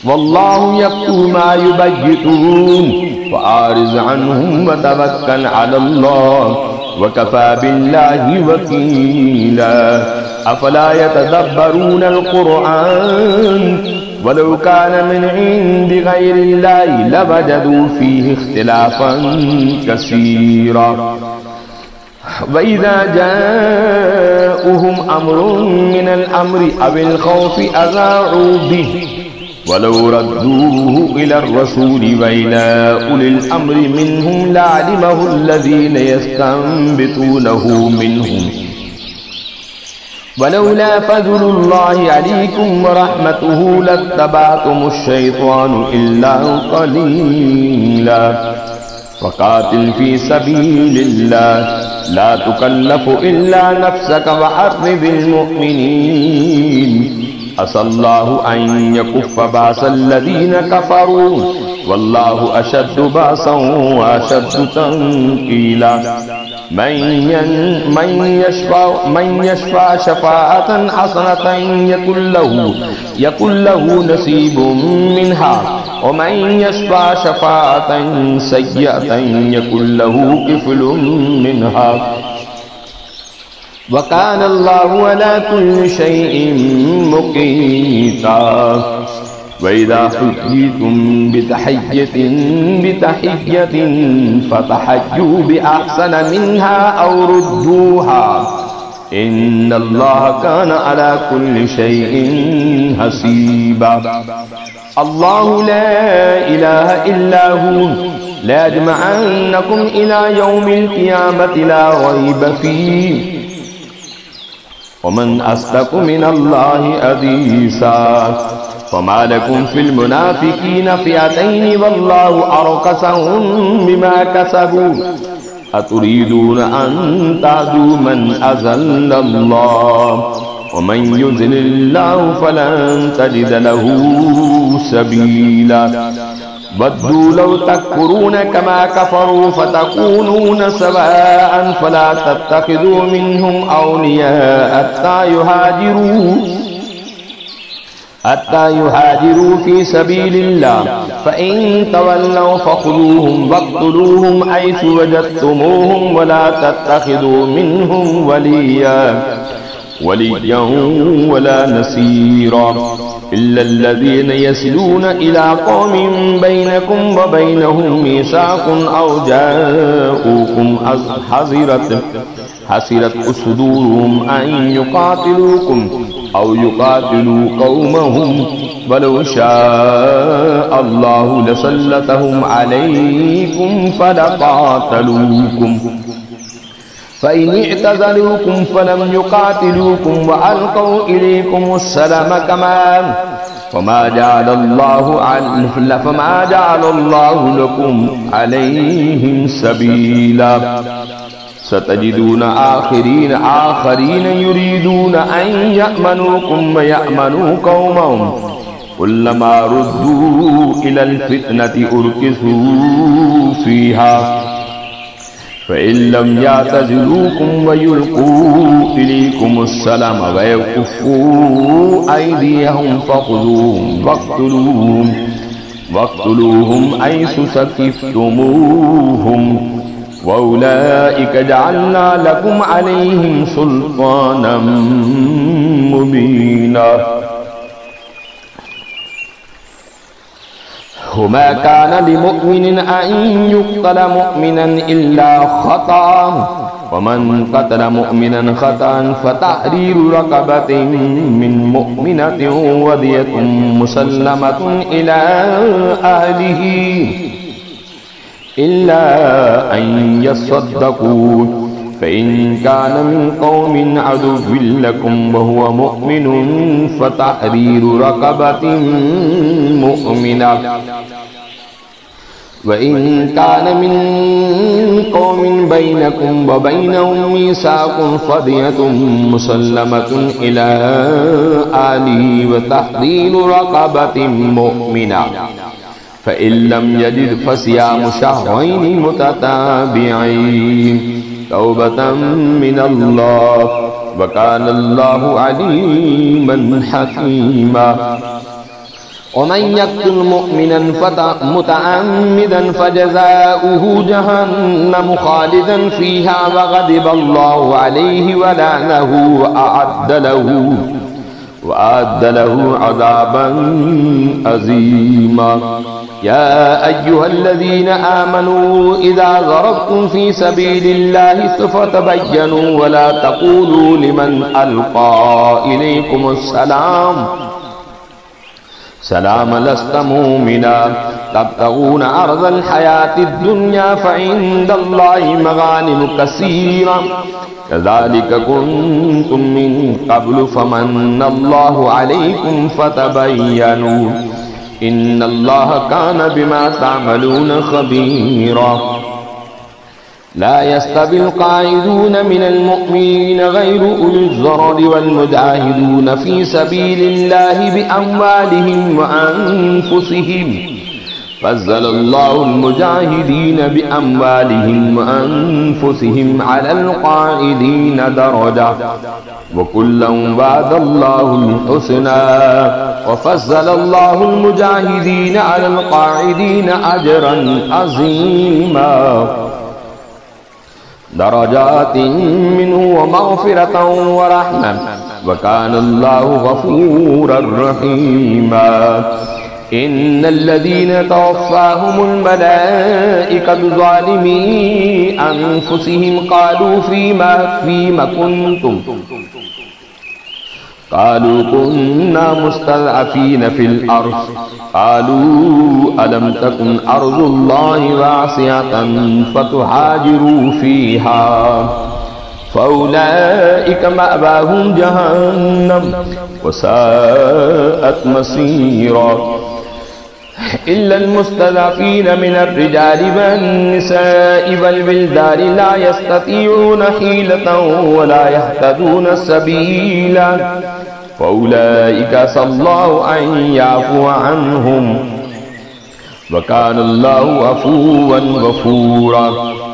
वल्लाहु यक्तुबु मा युबय्यितून फ़अरिज़ अन्हुम वतवक्कल अलल्लाह वकफ़ा बिल्लाहि वकीला अफ़ला यतदब्बरूनल क़ुरआन वलौ कान मिन इंदि गैरिल्लाहि लवजदू फ़ीहि इख़्तिलाफ़न कसीरा वइज़ा जाअहुम अम्रुन मिनल अम्रि अविल ख़ौफ़ि अज़ाअू बिहि वलौ रद्दूहु इलर रसूलि व इला उलिल अम्रि मिनहुम लअलिमहु अल्लज़ीन यस्तंबितूनहु मिनहुम वलौला फ़ज़्लुल्लाहि अलैकुम व रहमतुहु लत्तबअतुमुश्शैतान इल्ला क़लीला फ़क़ातिल फ़ी सबीलिल्लाह ला तुकल्लफ़ु इल्ला नफ़्सक वहर्रिज़िल मुअ्मिनीन असल्लाहु अन यकुफ़्फ़ बासल्लज़ीन कफ़रू वल्लाहु अशद्दु बासन व अशद्दु तन्कीला मन यशफ़अ शफ़ाअतन हसनतन यकुल लहू नसीबुम मिन्हा व मन यशफ़अ शफ़ाअतन सय्यअतन यकुल लहू किफ़लुम मिन्हा वकान अल्लाहु अला कुल्लि शैइन मुक़ीता वइज़ा हुय्यितुम बितहिय्यतिन फ़तहय्यू बिअहसन मिन्हा औ रुद्दूहा इन्नल्लाह कान अला कुल्लि शैइन हसीबा अल्लाहु ला इलाहा इल्ला हु ला यजमअन्नकुम इला यौमिल क़ियामति ला रैब फ़ीह वमन अस्दक़ु मिनल्लाहि हदीसा फमा लकुम फिल मुनाफ़िक़ीन फ़िअतैन वल्लाहु अरकसहुम बिमा कसबू अतुरीदून अन तहदू मन अज़ल्लल्लाह वमन युज़्लिल्लाहु फलन तजिद लहू सबीला वद्दू लौ तकफ़ुरून कमा कफ़रू फ़तकूनून सवाअन फ़ला तत्तख़िज़ू मिनहुम औलिया हत्ता युहाजिरू फ़ी सबीलिल्लाह फ़इन तवल्लौ फ़ख़ुज़ूहुम वक़्तुलूहुम हैसु वजदतुमूहुम वला तत्तख़िज़ू मिनहुम वलिय्यन वला नसीरा इल्लल्लज़ीन यसिलून इला क़ौमिन बैनकुम व बैनहुम मीसाक़ुन औ जाऊकुम हसिरत सुदूरुहुम अन युक़ातिलूकुम औ युक़ातिलू क़ौमहुम वलौ शाअ अल्लाहु लसल्लतहुम अलैकुम फलक़ातलूकुम फ़इन इअ्तज़लूकुम फ़लम युक़ातिलूकुम व अलक़ौ इलैकुमुस्सलाम फमा जअलल्लाहु लकुम अलैहिम सबीला सतजिदून आखरीन युरीदून अन यअमनूकुम व यअमनू क़ौमहुम कुल्लमा रुद्दू इलल फ़ितनति उरकिसू फ़ीहा फ़इन लम यअ्तज़िलूकुम व युल्क़ू इलैकुमुस्सलाम व यकुफ़्फ़ू अयदियहुम फ़ख़ुज़ूहुम वक़्तुलूहुम हैसु सक़िफ़्तुमूहुम वउलाइक जअलना लकुम अलैहिम सुल्तानम मुबीना वमा कान लिमुमिनिन अन युक़तल मुमिनन इल्ला ख़ता वमन क़तल मुमिनन ख़तअन फ़तहरीरु रक़बतिन मिन मुमिनतिन वदियतुन मुसल्लमतुन इला अहलिही इल्ला अन यस्सद्दक़ू फ़इन कान मिन क़ौमिन अदुव्विन लकुम वहुव मुमिनुन फ़तहरीरु रक़बतिन मुमिना वइन कान मिन क़ौमिन बैनकुम व बैनहुम मीसाक़ुन फ़दियतुन मुसल्लमतुन इला अहलिही व तहरीरु रक़बतिन मुमिना फ़इन लम यजिद फ़सियामु शहरैनि मुतताबि'ैन तौबतन मिनल्लाह व कान अल्लाहु अलीमन हकीमा। वमन यक़्तुल मुमिनन मुतअम्मिदन फ़जज़ाउहु जहन्नम ख़ालिदन फ़ीहा व ग़ज़िबल्लाहु अलैहि व लअनहु व अअद्द लहु अज़ाबन अज़ीमा। या अय्युहल्लज़ीना आमनू इज़ा ज़रबतुम फ़ी सबीलिल्लाहि फ़तबय्यनू व ला तक़ूलू लिमन अल्क़ा इलैकुमुस्सलाम सलाम लस्त मुमिना तब्तगून अर्ज़ल हयातिद दुनिया फ़इंदल्लाहि मग़ानिम कसीरा कज़ालिक कुन्तुम मिन क़ब्लु फ़मन्नल्लाहु अलैकुम फ़तबय्यनू इन्नल्लाह कान बिमा तअमलून ख़बीरा। ला यस्तविल क़ाइदून मिनल मुअमिनीन गैरु उलिल ज़ररि वल मुजाहिदून फ़ी सबीलिल्लाहि बिअम्वालिहिम व अनफुसिहिम फ़ज़्ज़लल्लाहुल मुजाहिदीन बिअम्वालिहिम व अनफुसिहिम अलल क़ाइदीन दरजा व कुल्लन वअदल्लाहुल हुस्ना व फ़ज़्ज़लल्लाहुल मुजाहिदीन अलल क़ाइदीन अजरन अज़ीमा। दरजातिन मिन्हु व मग़फ़िरतन व रहमह व कान अल्लाहु गफ़ूरर रहीमा। इन्नल्लज़ीना तवफ़्फ़ाहुमुल मलाइकतु ज़ालिमी अन्फुसिहिम क़ालू फ़ीमा कुन्तुम क़ालू कुन्ना मुस्तज़अफ़ीन फ़िल अर्ज़ क़ालू अलम तकुन अर्ज़ुल्लाहि वासिअतन फ़तुहाजिरू फ़ीहा फ़उलाइका मअवाहुम जहन्नम व साअत मसीरा। इल्लल मुस्तज़अफ़ीन मिनर रिजालि वन निसाइ वल विल्दानि ला यस्ततीऊन हीलतन व ला यहतदून सबीला फ़उलाइका सल्लाहु अन याफ़ुअ अन्हुम व कान अल्लाहु अफ़ूवन गफ़ूरा।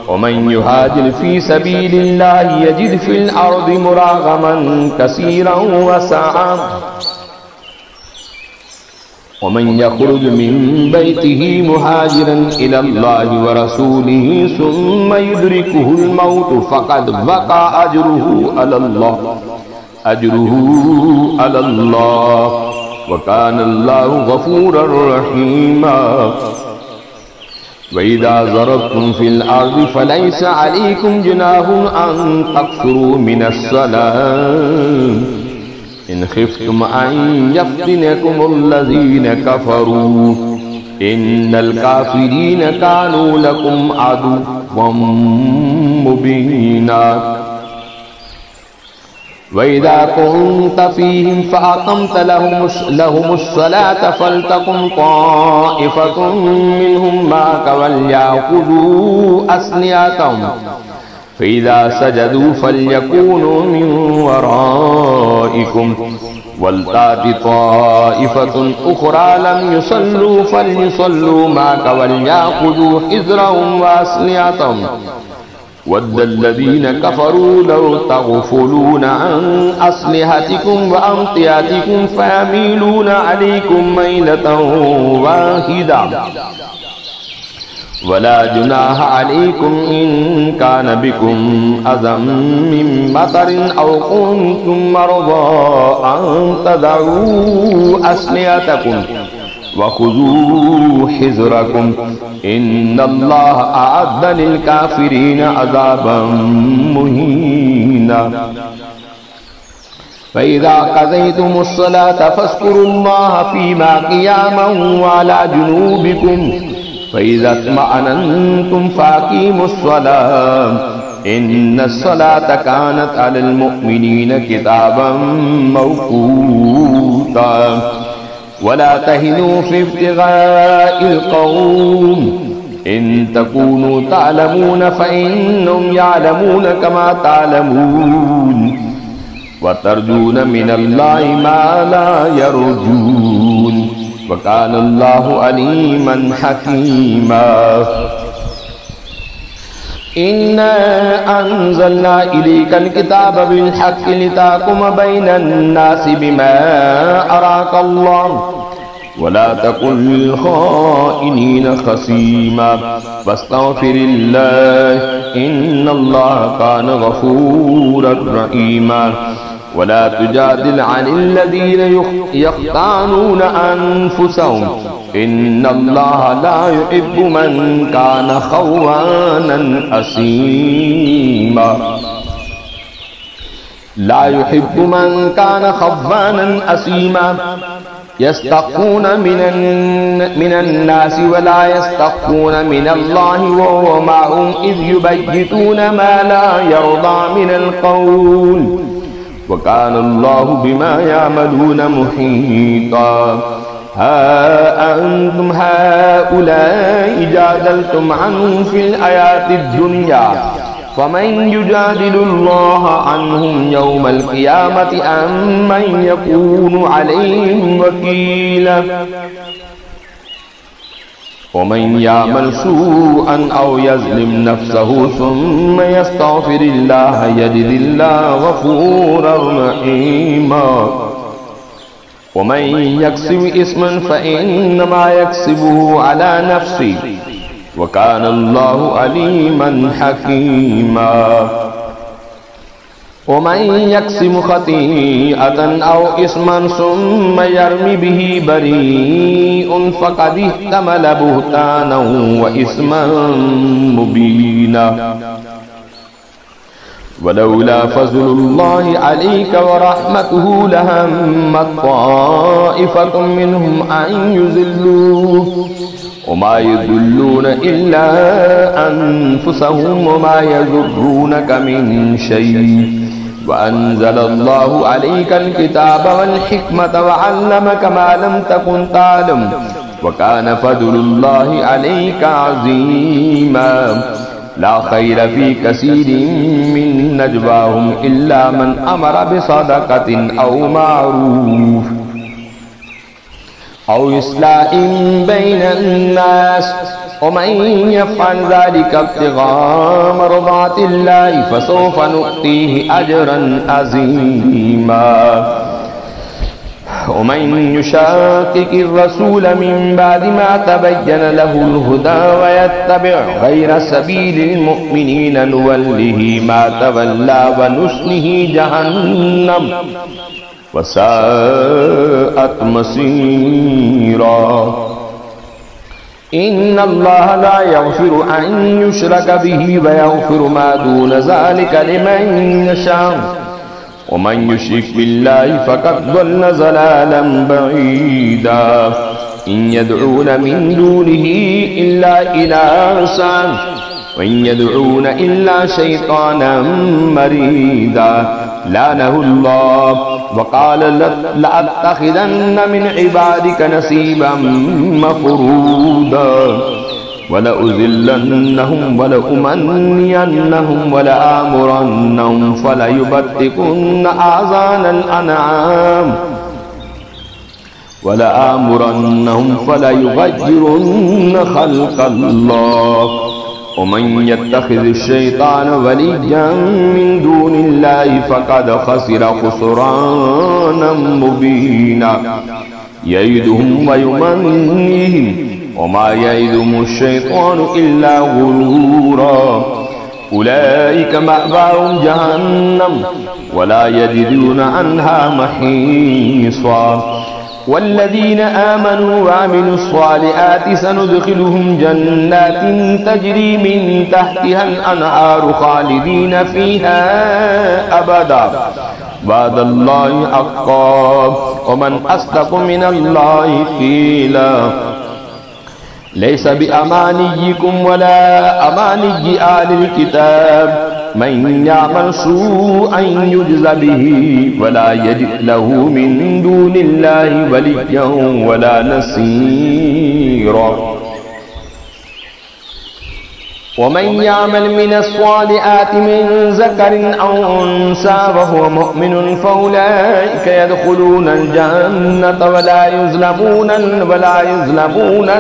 वमन युहाजिर फ़ी सबीलिल्लाहि यजिद फ़िल अर्ज़ि मुराग़मन कसीरन व सअा वमन यख़रुज मिन बैतिही मुहाजिरन इलल्लाहि व रसूलिही सुम्मा युदरिकुहुल मौत फ़क़द वक़अ अजरुहु अलल्लाह व कान अल्लाहु गफ़ूरर रहीमा। व इज़ा ज़रबतुम फ़िल अर्ज़ि फ़लैसा अलैकुम जुनाहुन अन तक़्सुरू मिनस्सलाम इन ख़िफ़्तुम अन यफ़्तिनकुमुल्लज़ीना कफ़रू इन्नल काफ़िरीन कानू लकुम अदुव्वम मुबीना। व इज़ा कुन्त फ़ीहिम फ़अक़मत लहुमुस्सलाता फ़लतक़ुम ताइफ़तुम मिन्हुम माअक वलयअख़ुज़ू अस्लिहतहुम फ़इज़ा सजदू फ़लयकूनू मिन वराइकुम वलताति ताइफ़तुन उख़रा लम युसल्लू फ़लयुसल्लू माअक वलयअख़ुज़ू हिज़्रहुम व अस्लिहतहुम वद्दल्लज़ीना कफ़रू लौ तग़फ़ुलून अन अस्लिहतिकुम व अम्तियातिकुम फ़यमीलून अलैकुम मैलतन वाहिदा वला जुनाह अलैकुम इन कान बिकुम अज़म मिन मतरिन औ कुन्तुम मरज़ा अन तदऊ अस्लिहतकुम वखुज़ू हिज़्रकुम इन्नल्लाह अअद्द लिल-काफ़िरीन अज़ाबन मुहीना। फ़इज़ा क़ज़य्तुमुस्सलाता फ़ज़्कुरुल्लाह फ़ीमा क़ियामन व अला जुनूबिकुम फ़इज़ा इत्मअनन्तुम फ़अक़ीमुस्सलाह इन्नस्सलाता कानत अलल मुअमिनीन किताबन मौक़ूता। वला तहिनू फ़ी इब्तिग़ाइल क़ौम इन तकूनू तअलमून फ़इन्नहुम यअलमून कमा तअलमून वतरजून मिनल्लाहि मा ला यरजून वकानल्लाहु अलीमन हकीमा। इन्ना अंज़लना इलैकल किताब बिल हक़्क़ि लितहकुम बैनन नासि बिमा अराकल्लाह वला तकुन लिल ख़ाइनीन ख़सीमा वस्तग़फ़िरिल्लाह इन्नल्लाह कान गफ़ूरर रहीमा। वला तुजादिल अनिल लज़ीन यख़्तानून अन्फुसहुम इन्नल्लाह ला युहिब्बु मन कान ख़व्वानन असीमा। ला युहिब्बु मन कान ख़व्वानन असीमा। यस्तख़्फ़ून मिनन नासि वला यस्तख़्फ़ून मिनल्लाहि वहुव मअहुम इज़ युबय्यितून मा ला यर्दा मिनल क़ौल वकानल्लाहु बिमा यअमलून मुहीता। हा अंतुम हाउलाई जादलतुम अन्हुम फिल हयातिद दुनिया फमन युजादिलुल्लाह अन्हुम यौमल क़ियामति अम्मन यकूनु अलैहिम वकीला। वमन यअमल सूअन औ यज़लिम नफ़्सहु सुम्मा यस्तग़फ़िरिल्लाह यजिदिल्लाह गफ़ूरर रहीमा। वमन यक्सिब इस्मन फ़इन्नमा यक्सिबुहु अला नफ़्सिही वकानल्लाहु अलीमन हकीमा। वमन यक्सिब ख़तीअतन औ इस्मन सुम्मा यर्मि बिही बरीअन फ़क़द इह्तमल बुहतानन व इस्मन मुबीना। वलौला फ़ज़्लुल्लाहि अलैका व रहमतुहु लहम्मत ताइफ़तुम मिनहुम अन युज़िल्लूक वमा युज़िल्लून इल्ला अन्फुसहुम वमा यज़ुर्रूनक मिन शै। वअन्ज़लल्लाहु अलैकल किताब वल हिकमत वअल्लमक मा लम तकुन तालम वकान फ़ज़्लुल्लाहि अलैका अज़ीमा। ला खैर फ़ी कसीरिन मिन नजवाहुम इल्ला मन अमर बिसदक़तिन औ मारूफ औ इस्लाहिन बैनन नास वमन यफ़अल ज़ालिका इब्तिग़ाअ मर्ज़ातिल्लाहि फ़सौफ़ नु'तीहि अजरन अज़ीमा। वमन युशाक़िक़िर रसूल मिन बअदि मा तबय्यन लहुल हुदा व यत्तबि' ग़ैरा सबीलिल मुअमिनीन नुवल्लिहि मा तवल्ला व नुस्लिहि जहन्नम वसाअत मसीरा। इन्नल्लाह ला यग़फ़िरु अन युश्रक बिही व यग़फ़िरु मा दून ज़ालिका लिमन यशा वमन युश्रिक बिल्लाहि फ़क़द ضل ज़लालन बईदा। इन यदऊन मिन दूनिही इल्ला इनासन व इन यदऊन इल्ला शैतानन मरीदा लानहुल्लाह वक़ाल लअत्तख़िज़न्न मिन इबादिक नसीबन मफ़रूदा वलउज़िल्लन्नहुम वलउमन्नियन्नहुम वलआमुरन्नहुम फ़लयुबत्तिकुन्न आज़ानल अनआम वलआमुरन्नहुम फ़लयुग़य्यिरुन्न ख़ल्क़ल्लाह। वमन यत्तख़िज़िश्शैतान वलिय्यन मिन दूनिल्लाहि फ़क़द ख़सिर ख़ुस्रानन मुबीना। यइदुहुम व युमन्नीहिम वमा यइदुहुमुश्शैतानु इल्ला गुरूरा। उलाइक मअवाहुम जहन्नम वला यजिदून अन्हा महीसा। वल्लज़ीन आमनू व अमिलुस्सालिहाति सनुदखिलुहुम जन्नातिन तजरी मिन तहतिहल अनहारु खालिदीन फीहा अबदा वअदल्लाहि हक़्क़ा व मन अस्दक़ु मिनल्लाहि क़ीला लैसा बिअमानिय्यिकुम वला अमानिय्यि आलिल किताब मन यामल सूअन युज्ज़ बिही वला यजिद लहू मिन दूनिल्लाहि वलिय्यन वला नसीरा वमन यामल मिनस्सालिहाति मिन ज़करिन औ उन्सा वहुव मुअमिनुन फउलाइका यदखुलूनल जन्नत वला युज़्लमून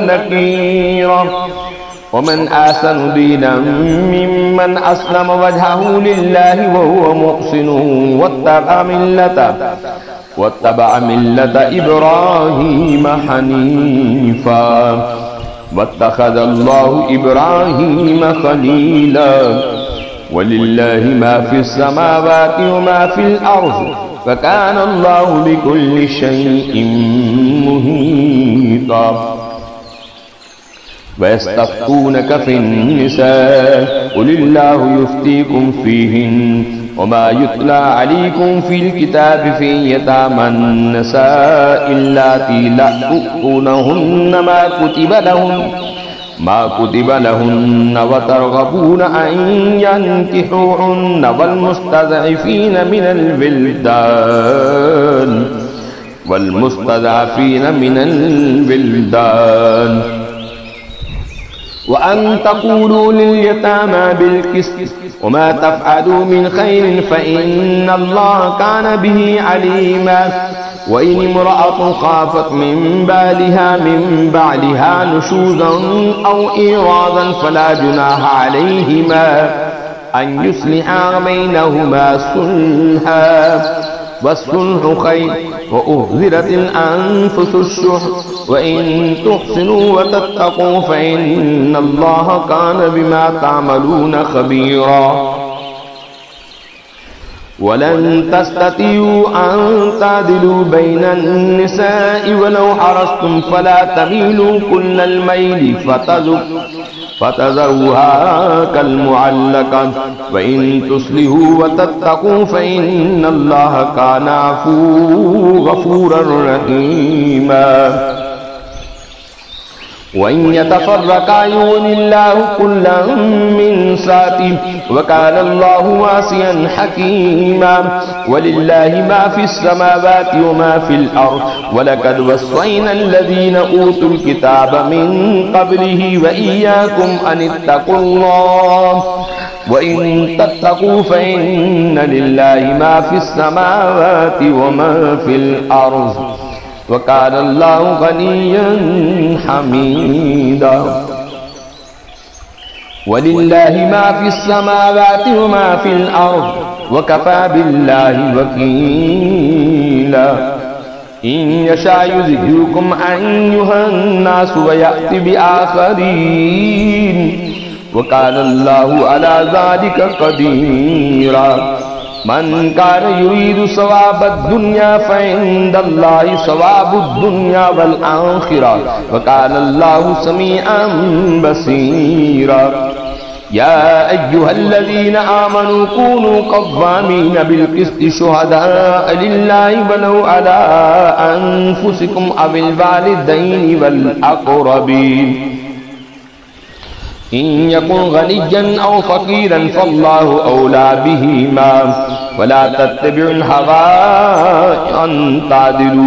नकीरा वमन अहसनु दीनन मिम्मन अस्लम वजहहु लिल्लाहि वहुव मुहसिनुन वत्तबअ मिल्लत इब्राहीम हनीफा वत्तखज़ल्लाहु इब्राहीम खलीला वलिल्लाहि मा फिस्समावाति व मा फिल अर्ज़ वकानल्लाहु बिकुल्लि शैइन मुहीता वयस्तफ्तूनक फिन्निसा कुलिल्लाहु युफ्तीकुम फीहिन्न वमा युतला अलैकुम फिल किताबि फी यतामन निसाइ अल्लाती ला तु'तूनहुन्न मा कुतिबा लहुन्न व तरगबून अन यंकिहुहुन्न वल मुस्तज़अफ़ीन मिनल विल्दान व अन तक़ूलू लिल-यतामा बिल-क़िस्त व मा तफ़अलू मिन ख़ैरिन फ़इन्नल्लाह कान बिही अलीमा व इन इम्रअतुन ख़ाफ़त मिन बालिहा नुशूज़न औ इरादन फला जुनाहा अलैहिमा अन युस्लिहा बैनहुमा सुल्हा वस्सुल्हु खैर व उहज़िरतिल अन्फुसुश्शुह व इन तुहसिनू व तत्तक़ू फ़इन्नल्लाह कान बिमा तअमलून ख़बीरा वलन तस्ततिऊ अन तादिलू बैनन निसाइ वलौ हरस्तुम फला तमीलू कुल्लल मैली फतज़रूहा कल मुअल्लक़ा व इन तुस्लिहू व तत्तक़ू फ़इन्नल्लाह कान गफ़ूरर रहीमा व इन यतफ़र्रक़ा युग़निल्लाहु कुल्लन मिन साअतिही व कानल्लाहु वासिअन हकीमा वलिल्लाहि मा फ़िस्समावाति व मा फ़िल अर्ज़ व लक़द वस्सय्नाल लज़ीना ऊतुल किताब मिन क़ब्लिही व इय्याकुम अनित्तक़ुल्लाह व इन तत्तक़ू फ़इन्ना लिल्लाहि मा फ़िस्समावाति व मा फ़िल अर्ज़ व कानल्लाहु गनिय्यन हमीदा वलिल्लाहि मा फ़िस्समावाति व मा फ़िल अर्ज़ व कफ़ा बिल्लाहि वकीला इन यशा युज़हिबकुम अय्युहन्नासु व यअति बिआख़रीन व कानल्लाहु अला ज़ालिका क़दीरा मन कान युरीदु सवाबद दुनिया फ़इंदल्लाहि सवाबुद दुनिया वल आखिरा व कानल्लाहु समीअन बसीरा या अय्युहल्लज़ीना आमनू कूनू क़व्वामीन बिल-क़िस्ति शुहदाअ लिल्लाहि वलौ अला अनफुसिकुम अविल वालिदैनि वल अक़रबीन इन यकुन गनिय्यन औ फ़क़ीरन फ़ल्लाहु औला बिहिमा वला तत्तबिउल हवा अन तादिलू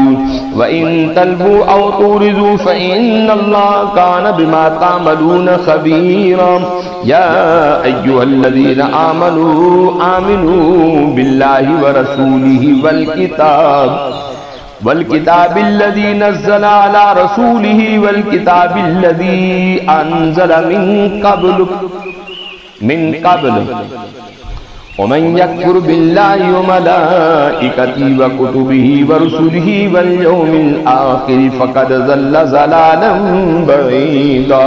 व इन तल्बू औ तुरिदू फ़इन्नल्लाह कान बिमा तअमलून ख़बीरा या अय्युहल्लज़ीना आमिनू बिल्लाहि व रसूलिहि वल किताबिल्लज़ी नज़्ज़ला अला रसूलिहि वल किताबिल्लज़ी अनज़ला मिन क़ब्ल व मन यकफ़ुर बिल्लाहि व मलाइकतिहि व कुतुबिहि व रुसुलिहि वल यौमिल आख़िर फ़क़द ज़ल्ल ज़लालन बईदा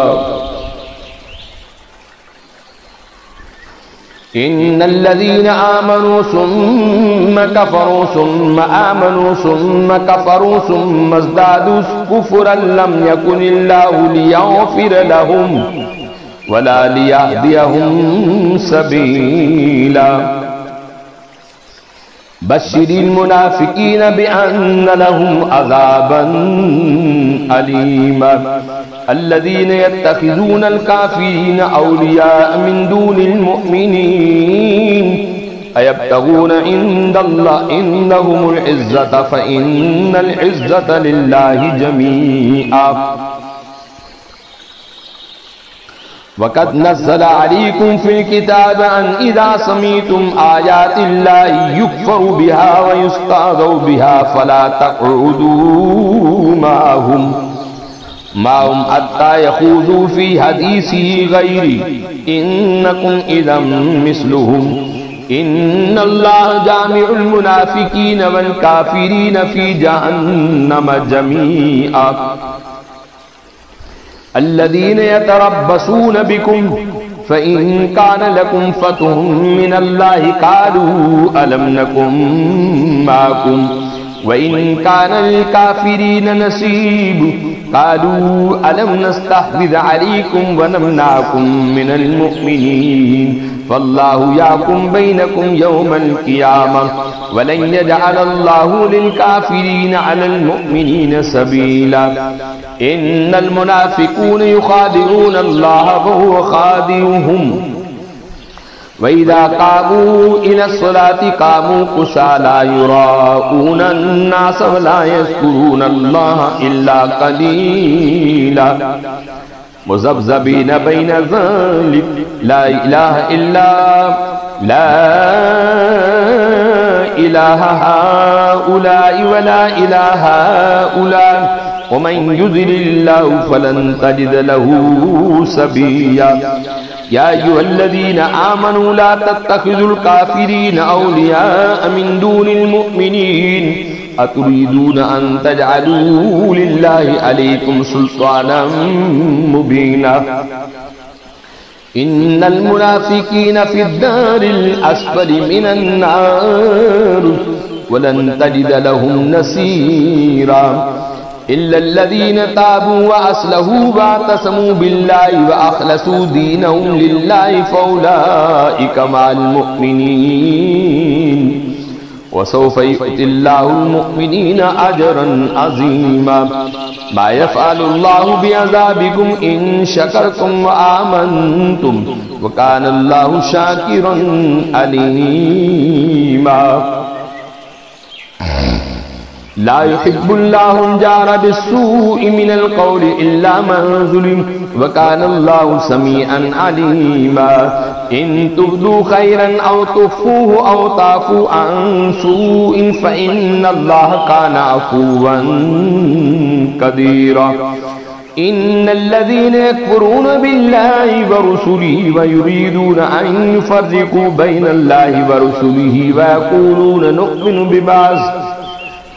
इन्नल्लज़ीना आमनू सुम्मा कफ़रू सुम्मा आमनू सुम्मा कफ़रू सुम्मा ज़दादू कुफ़्रन लम यकुनिल्लाहु लियग़फ़िर लहुम वला लियहदियहुम सबीला। बश्शिरिल मुनाफ़िक़ीन बिअन्न लहुम अज़ाबन अलीमा। अल्लज़ीना यत्तख़िज़ूनल काफ़िरीना औलियाअ मिन दूनिल मुअमिनीन अयब्तग़ूना इंदहुमुल इज़्ज़ता फ़इन्नल इज़्ज़ता लिल्लाहि जमीआ। वक़द नज़्ज़ला अलैकुम फ़िल किताब अन इज़ा समीअ्तुम आयातिल्लाहि युकफ़रु बिहा व युस्तहज़अु बिहा फ़ला तक़उदू माअहुम हत्ता यख़ूज़ू फ़ी हदीसिन ग़ैरिही इन्नकुम इज़न मिस्लुहुम इन्नल्लाह जामिउल मुनाफ़िक़ीन वल काफ़िरीन फ़ी जहन्नम जमीआ। अल्लज़ीना यतरब्बसून बिकुम फ़इन कान लकुम फ़तहुम मिनल्लाहि क़ालू अलम नकुम माअकुम व इन कान लिल काफ़िरीन नसीब क़ालू अलम नस्तहविज़ अलैकुम व नमनअकुम मिनल मुअमिनीन फ़ल्लाहु यहकुम बैनकुम यौमल क़ियामह वलन यजअलल्लाहु लिल काफ़िरीन अलल मुअमिनीन सबीला। इन्नल मुनाफ़िक़ून युख़ादिऊन अल्लाह व हुवा ख़ादिउहुम व इज़ा क़ामू इलस्सलाति क़ामू कुसाला युराऊना अन्नास व ला यज़्कुरूना अल्लाह इल्ला क़लीला। मुज़ब्ज़बीन बैन ज़ालिक ला इलाहा हाउलाइ व ला इलाहा हाउलाइ व मन युज़्लिलिल्लाहु फ़लन तजिद लहू सबीला। या अय्युहल्लज़ीना आमनू ला तत्तख़िज़ुल काफ़िरीन औलियाअ मिन दूनिल मुअमिनीन अतुरीदूना अन तजअलू लिल्लाहि अलैकुम सुल्तानन मुबीना। इन्नल मुनाफ़िक़ीन फ़िद्दारिल अस्फ़लि मिनन नार वलन तजिद लहुम नसीरा। इल्लल्लज़ीन ताबू व अस्लहू वअतसमू बिल्लाहि व अख़लसू दीनहुम लिल्लाहि फ़उलाइका मअल मुअमिनीन व सौफ़ यु'तिल्लाहुल मुअमिनीना अजरन अज़ीमा। मा यफ़अलुल्लाहु बिअज़ाबिकुम इन शकरतुम व आमनतुम व कानल्लाहु शाकिरन अलीमा। ला युहिब्बुल्लाहुल जारा बिस्सूइ मिनल क़ौलि इल्ला मन ज़ुलिम व कानल्लाहु समीअन अलीमा। इन तुब्दू खैरन औ तुख़्फ़ूहु औ ताफ़ू अन सूइन फ़इन्नल्लाह कान अफ़ुव्वन क़दीरा। इन्नल्लज़ीना यकफ़ुरून बिल्लाहि व रुसुलिहि व युरीदूना अन युफ़र्रिक़ू बैनल्लाहि व रुसुलिहि व यक़ूलूना नु'मिनु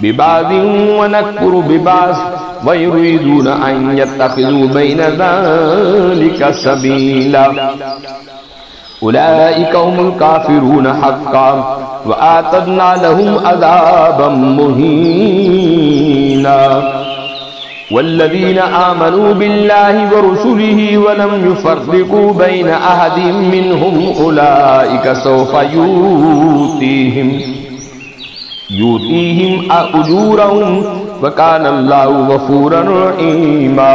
बिबाज़िन व नकफ़ुरु बिबाज़ व युरीदूना अन यत्तख़िज़ू बैन ज़ालिका सबीला। उलाइका हुमुल काफ़िरून हक़्क़न व आतदना लहुम अज़ाबन मुहीना। वल्लज़ीना आमनू बिल्लाहि व रुसुलिहि व लम युफ़र्रिक़ू बैन अहदिन मिनहुम उलाइका सौफ़ यूतीहिम अजूरहुम व कानल्लाहु गफ़ूरन रहीमा।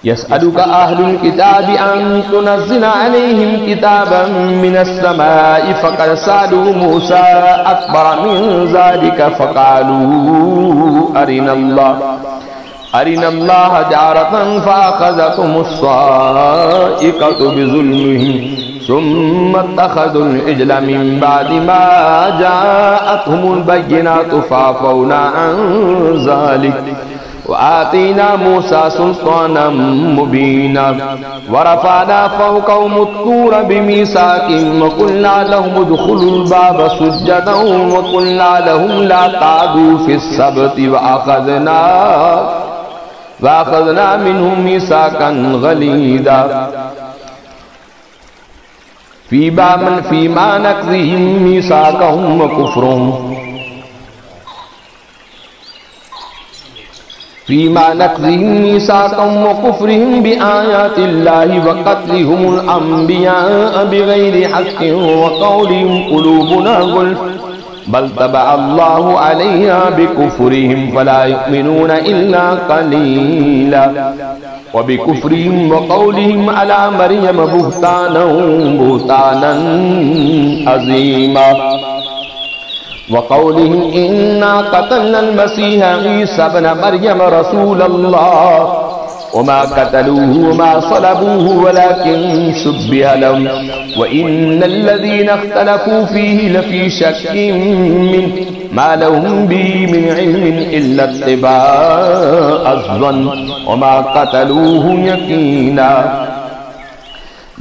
यसअलुका अहलुल किताबि अन तुनज़्ज़िला अलैहिम किताबन मिनस समाइ फ़क़द सअलू मूसा अकबर मिन ज़ालिका फ़क़ालू अरिनल्लाह जारतन फ़अख़ज़तहुमुस साइक़तु बिज़ुल्मिहिम सुम्मा इत्तख़ज़ुल इज्ला मिन बअदि मा जाअतहुमुल बय्यिनातु फ़अफ़ौना अन ज़ालिक व आतैना मूसा सुल्तानन मुबीना। व रफ़अना फ़ौक़हुमुत तूर बिमीसाक़िहिम व क़ुलना लहुम उदख़ुलुल बाब सुज्जदन व क़ुलना लहुम ला तादू फ़िस सबति व अख़ज़ना मिनहुम मीसाक़न ग़लीज़ा। फीमा नक़ज़िहिम मीसाक़हुम व कुफ़्रुहुम फीमा नक़ज़िहिम मीसाक़हुम व कुफ़्रिहिम बिआयातिल्लाहि व क़त्लिहिमुल अंबिया बिग़ैरि हक़्क़िन व क़ौलिहिम क़ुलूबुना गुल्फ़ बल तबअल्लाहु अलैहा बिकुफ़्रिहिम फला युमिनूना इल्ला क़लीला व बिकुफ़्रिहिम व क़ौलिहिम अला मरियम बुहतानन अज़ीमा व क़ौलिहिम इन्ना क़तलनल मसीहा ईसा इब्न मरियम रसूलल्लाह वमा क़तलूहु वमा सलबूहु वलाकिन शुब्बिह लहुम व इन्नल्लज़ीना इख्तलफ़ू फ़ीहि लफ़ी शक्किन मिन्हु मा लहुम बिही मिन इल्मिन इल्ला इत्तिबाअज़-ज़न्न वमा क़तलूहु यक़ीना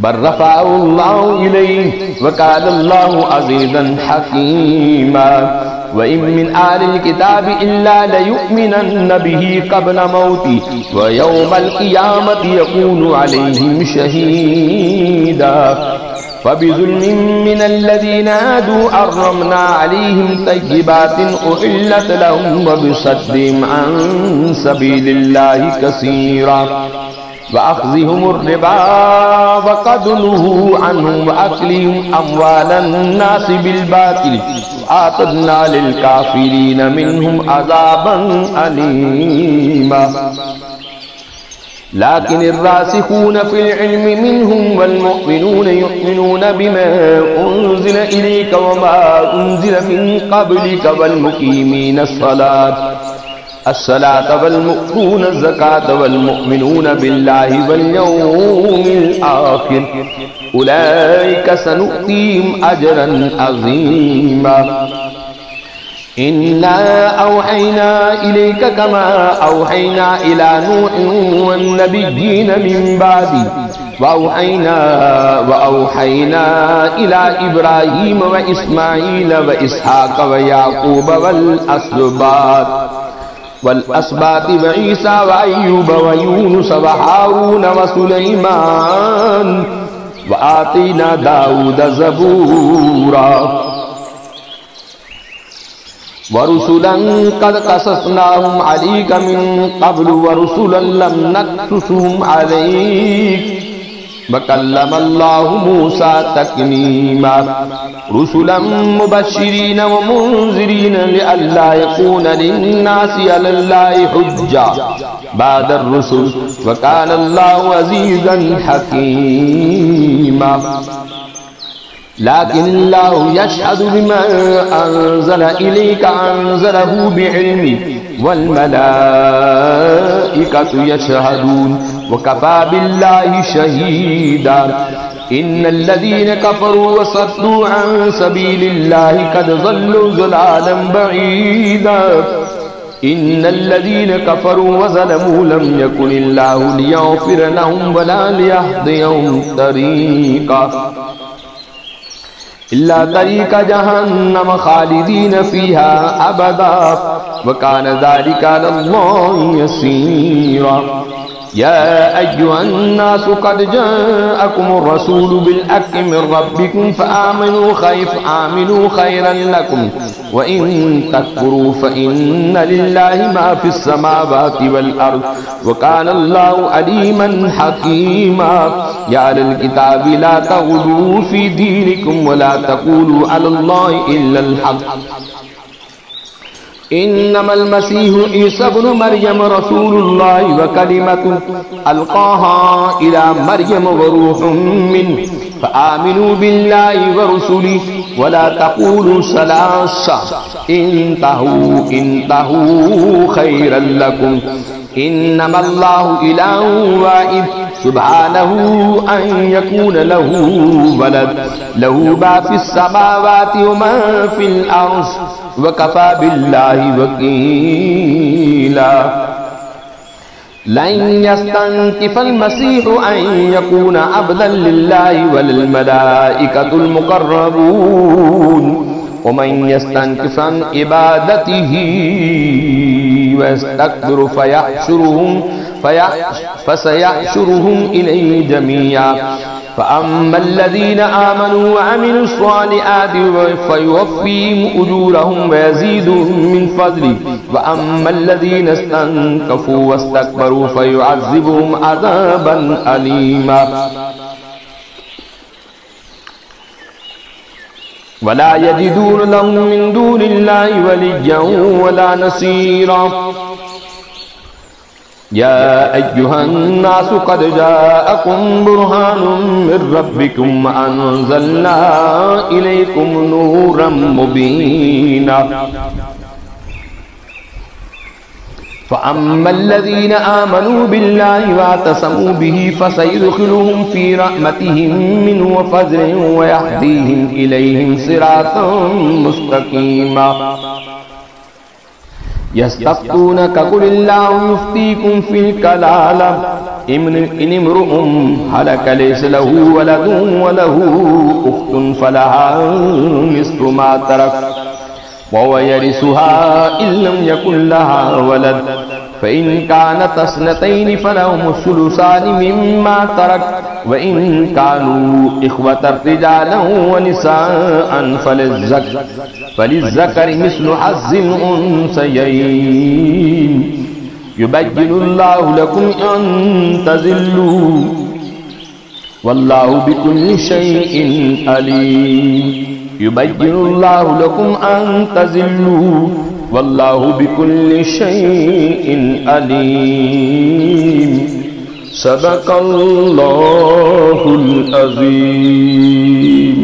बल रफ़अहुल्लाहु इलैहि व कानल्लाहु अज़ीज़न हकीमा व इन मिन आलिल किताबि इल्ला लयुमिनन्न बिही क़ब्ल मौतिही व यौमल क़ियामति यकूनु अलैहिम शहीदा फबिज़ुल्मिन मिनल्लज़ीना हादू हर्रमना अलैहिम तय्यिबातिन उहिल्लत लहुम व बिसद्दिहिम अन सबीलिल्लाहि कसीरा व अख़्ज़िहिमुर रिबा व क़द नुहू अन्हु व अक्लिहिम अम्वालन नासि बिल बातिल आतदना लिल काफ़िरीन मिनहुम अज़ाबन अलीमा लाकिनिर रासिख़ून फ़िल इल्मि मिनहुम वल मुअ्मिनून युमिनून बिमा उन्ज़िल इलैका व मा उन्ज़िल मिन क़ब्लिका वल मुक़ीमीनस सलात वल मुअ्तून ज़कात वल मुमिनून बिल्लाहि वल यौमिल आखिर उलाइका सनुअतीहिम अजरन अज़ीमा इन्ना औहैना इलैका कमा औहैना इला नूहिन वन नबिय्यीन मिन बादी व औहैना इला इब्राहीम व इस्माईल व इसहाक़ व याक़ूब वल अस्बाति व ईसा व अय्यूब व यूनुस व हारून व सुलैमान व आतीना दाऊद ज़बूरा व रुसुलन क़द क़ससनाहुम अलैका मिन क़ब्लु व रुसुलन लम नक़्सुसहुम अलैक व कल्लमल्लाहु मूसा तक्लीमा रुसुलन मुबश्शिरीन व मुन्ज़िरीन लिअल्ला यकून लिन्नासि अलल्लाहि हुज्जा बअदर रुसुल व कानल्लाहु अज़ीज़न हकीमा लाकिन्नल्लाहु यशहदु बिमा अंज़ला इलैका अंज़लहु बिइल्मिही वल मलाइकतु यशहदून व कफ़ा बिल्लाहि शहीदा इन्नल्लज़ीना कफ़रू व सद्दू अन सबीलिल्लाहि क़द ज़ल्लू ज़लालन बईदा इन्नल्लज़ीना कफ़रू व ज़लमू लम यकुनिल्लाहु लियग़फ़िर लहुम व ला लियहदियहुम तरीक़ा इल्ला तरीक़ा जहन्नम ख़ालिदीन फ़ीहा अबदा व कान ज़ालिका अलल्लाहि यसीरा या अय्युहन्नासु क़द जाअकुमुर रसूलु बिल हक़्क़ि मिन रब्बिकुम फ़आमिनू ख़ैरन लकुम व इन तकफ़ुरू फ़इन्ना लिल्लाहि मा फ़िस समावाति वल अर्ज़ व कानल्लाहु अलीमन हकीमा या अहलल किताबि ला तग़लू फ़ी दीनिकुम व ला तक़ूलू अलल्लाहि इल्लल हक़्क़ इन्नमल मसीहु ईसा इब्नु मरियम रसूलुल्लाहि व कलिमतुहु अल्क़ाहा इला मरियम व रूहुम मिन्हु फ़आमिनू बिल्लाहि व रुसुलिहि व ला तक़ूलू सलासा इंतहू खैरन लकुम इन्नमल्लाहु इलाहुन वाहिद सुब्हानहु अन यकून लहू वलद लहू मा फ़िस समावाति व मा फ़िल अर्ज़ व कफ़ा बिल्लाहि वकीला लन यस्तंकिफ़ल मसीहु अन यकून अब्दन लिल्लाहि वल मलाइकतुल मुक़र्रबून व मन यस्तंकिफ़ अन इबादतिही व यस्तकबिर फसयहशुरुहुम इलैहि जमीआ फअम्मा अल्लज़ीना आमनू व अमिलुस स्वालिहाति फयुवफ़्फ़ीहिम उजूरहुम व यज़ीदुहुम मिन फ़ज़लिही व अम्मा अल्लज़ीना इस्तंकफ़ू वस्तकबरू फयुअज़्ज़िबुहुम अज़ाबन अलीमा वला यजिदून लहुम मिन दूनिल्लाहि वलिय्यन वला नसीरा या अय्युहन्नासु क़द जाअकुम बुरहानुम मिर रब्बिकुम व अंज़लना इलैकुम नूरम मुबीना फ़अम्मा अल्लज़ीना आमनू बिल्लाहि वअतसमू बिही फसयुदखिलुहुम फ़ी रहमतिहि मिन्हु व फ़ज़लिन व यहदीहिम इलैहि सिरातन मुस्तक़ीमा यस्तफ्तूनक कुलिल्लाहु युफ्तीकुम फ़िल कलाला इन इम्रुउन हलक लैसा लहू वलदुन व लहू उख्तुन फलहा निस्फ़ु मा तरक वहुव यरिसुहा इन लम यकुन लहा वलद फ़इन कानत इस्नतैनि फलहुमुस सुलुसानि मिम्मा तरक व इन कानू इख़्वतन रिजालन व निसाअन फलिज़्ज़करि मिस्लु हज़्ज़िल उन्सयैन युबय्यिनुल्लाहु लकुम अन तज़िल्लू वल्लाहु बिकुल्लि शैइन अलीम युबय्यिनुल्लाहु लकुम अन तज़िल्लू वल्लाहु बिकुल्लि शैइन अलीम सदक़ल्लाहुल अज़ीम।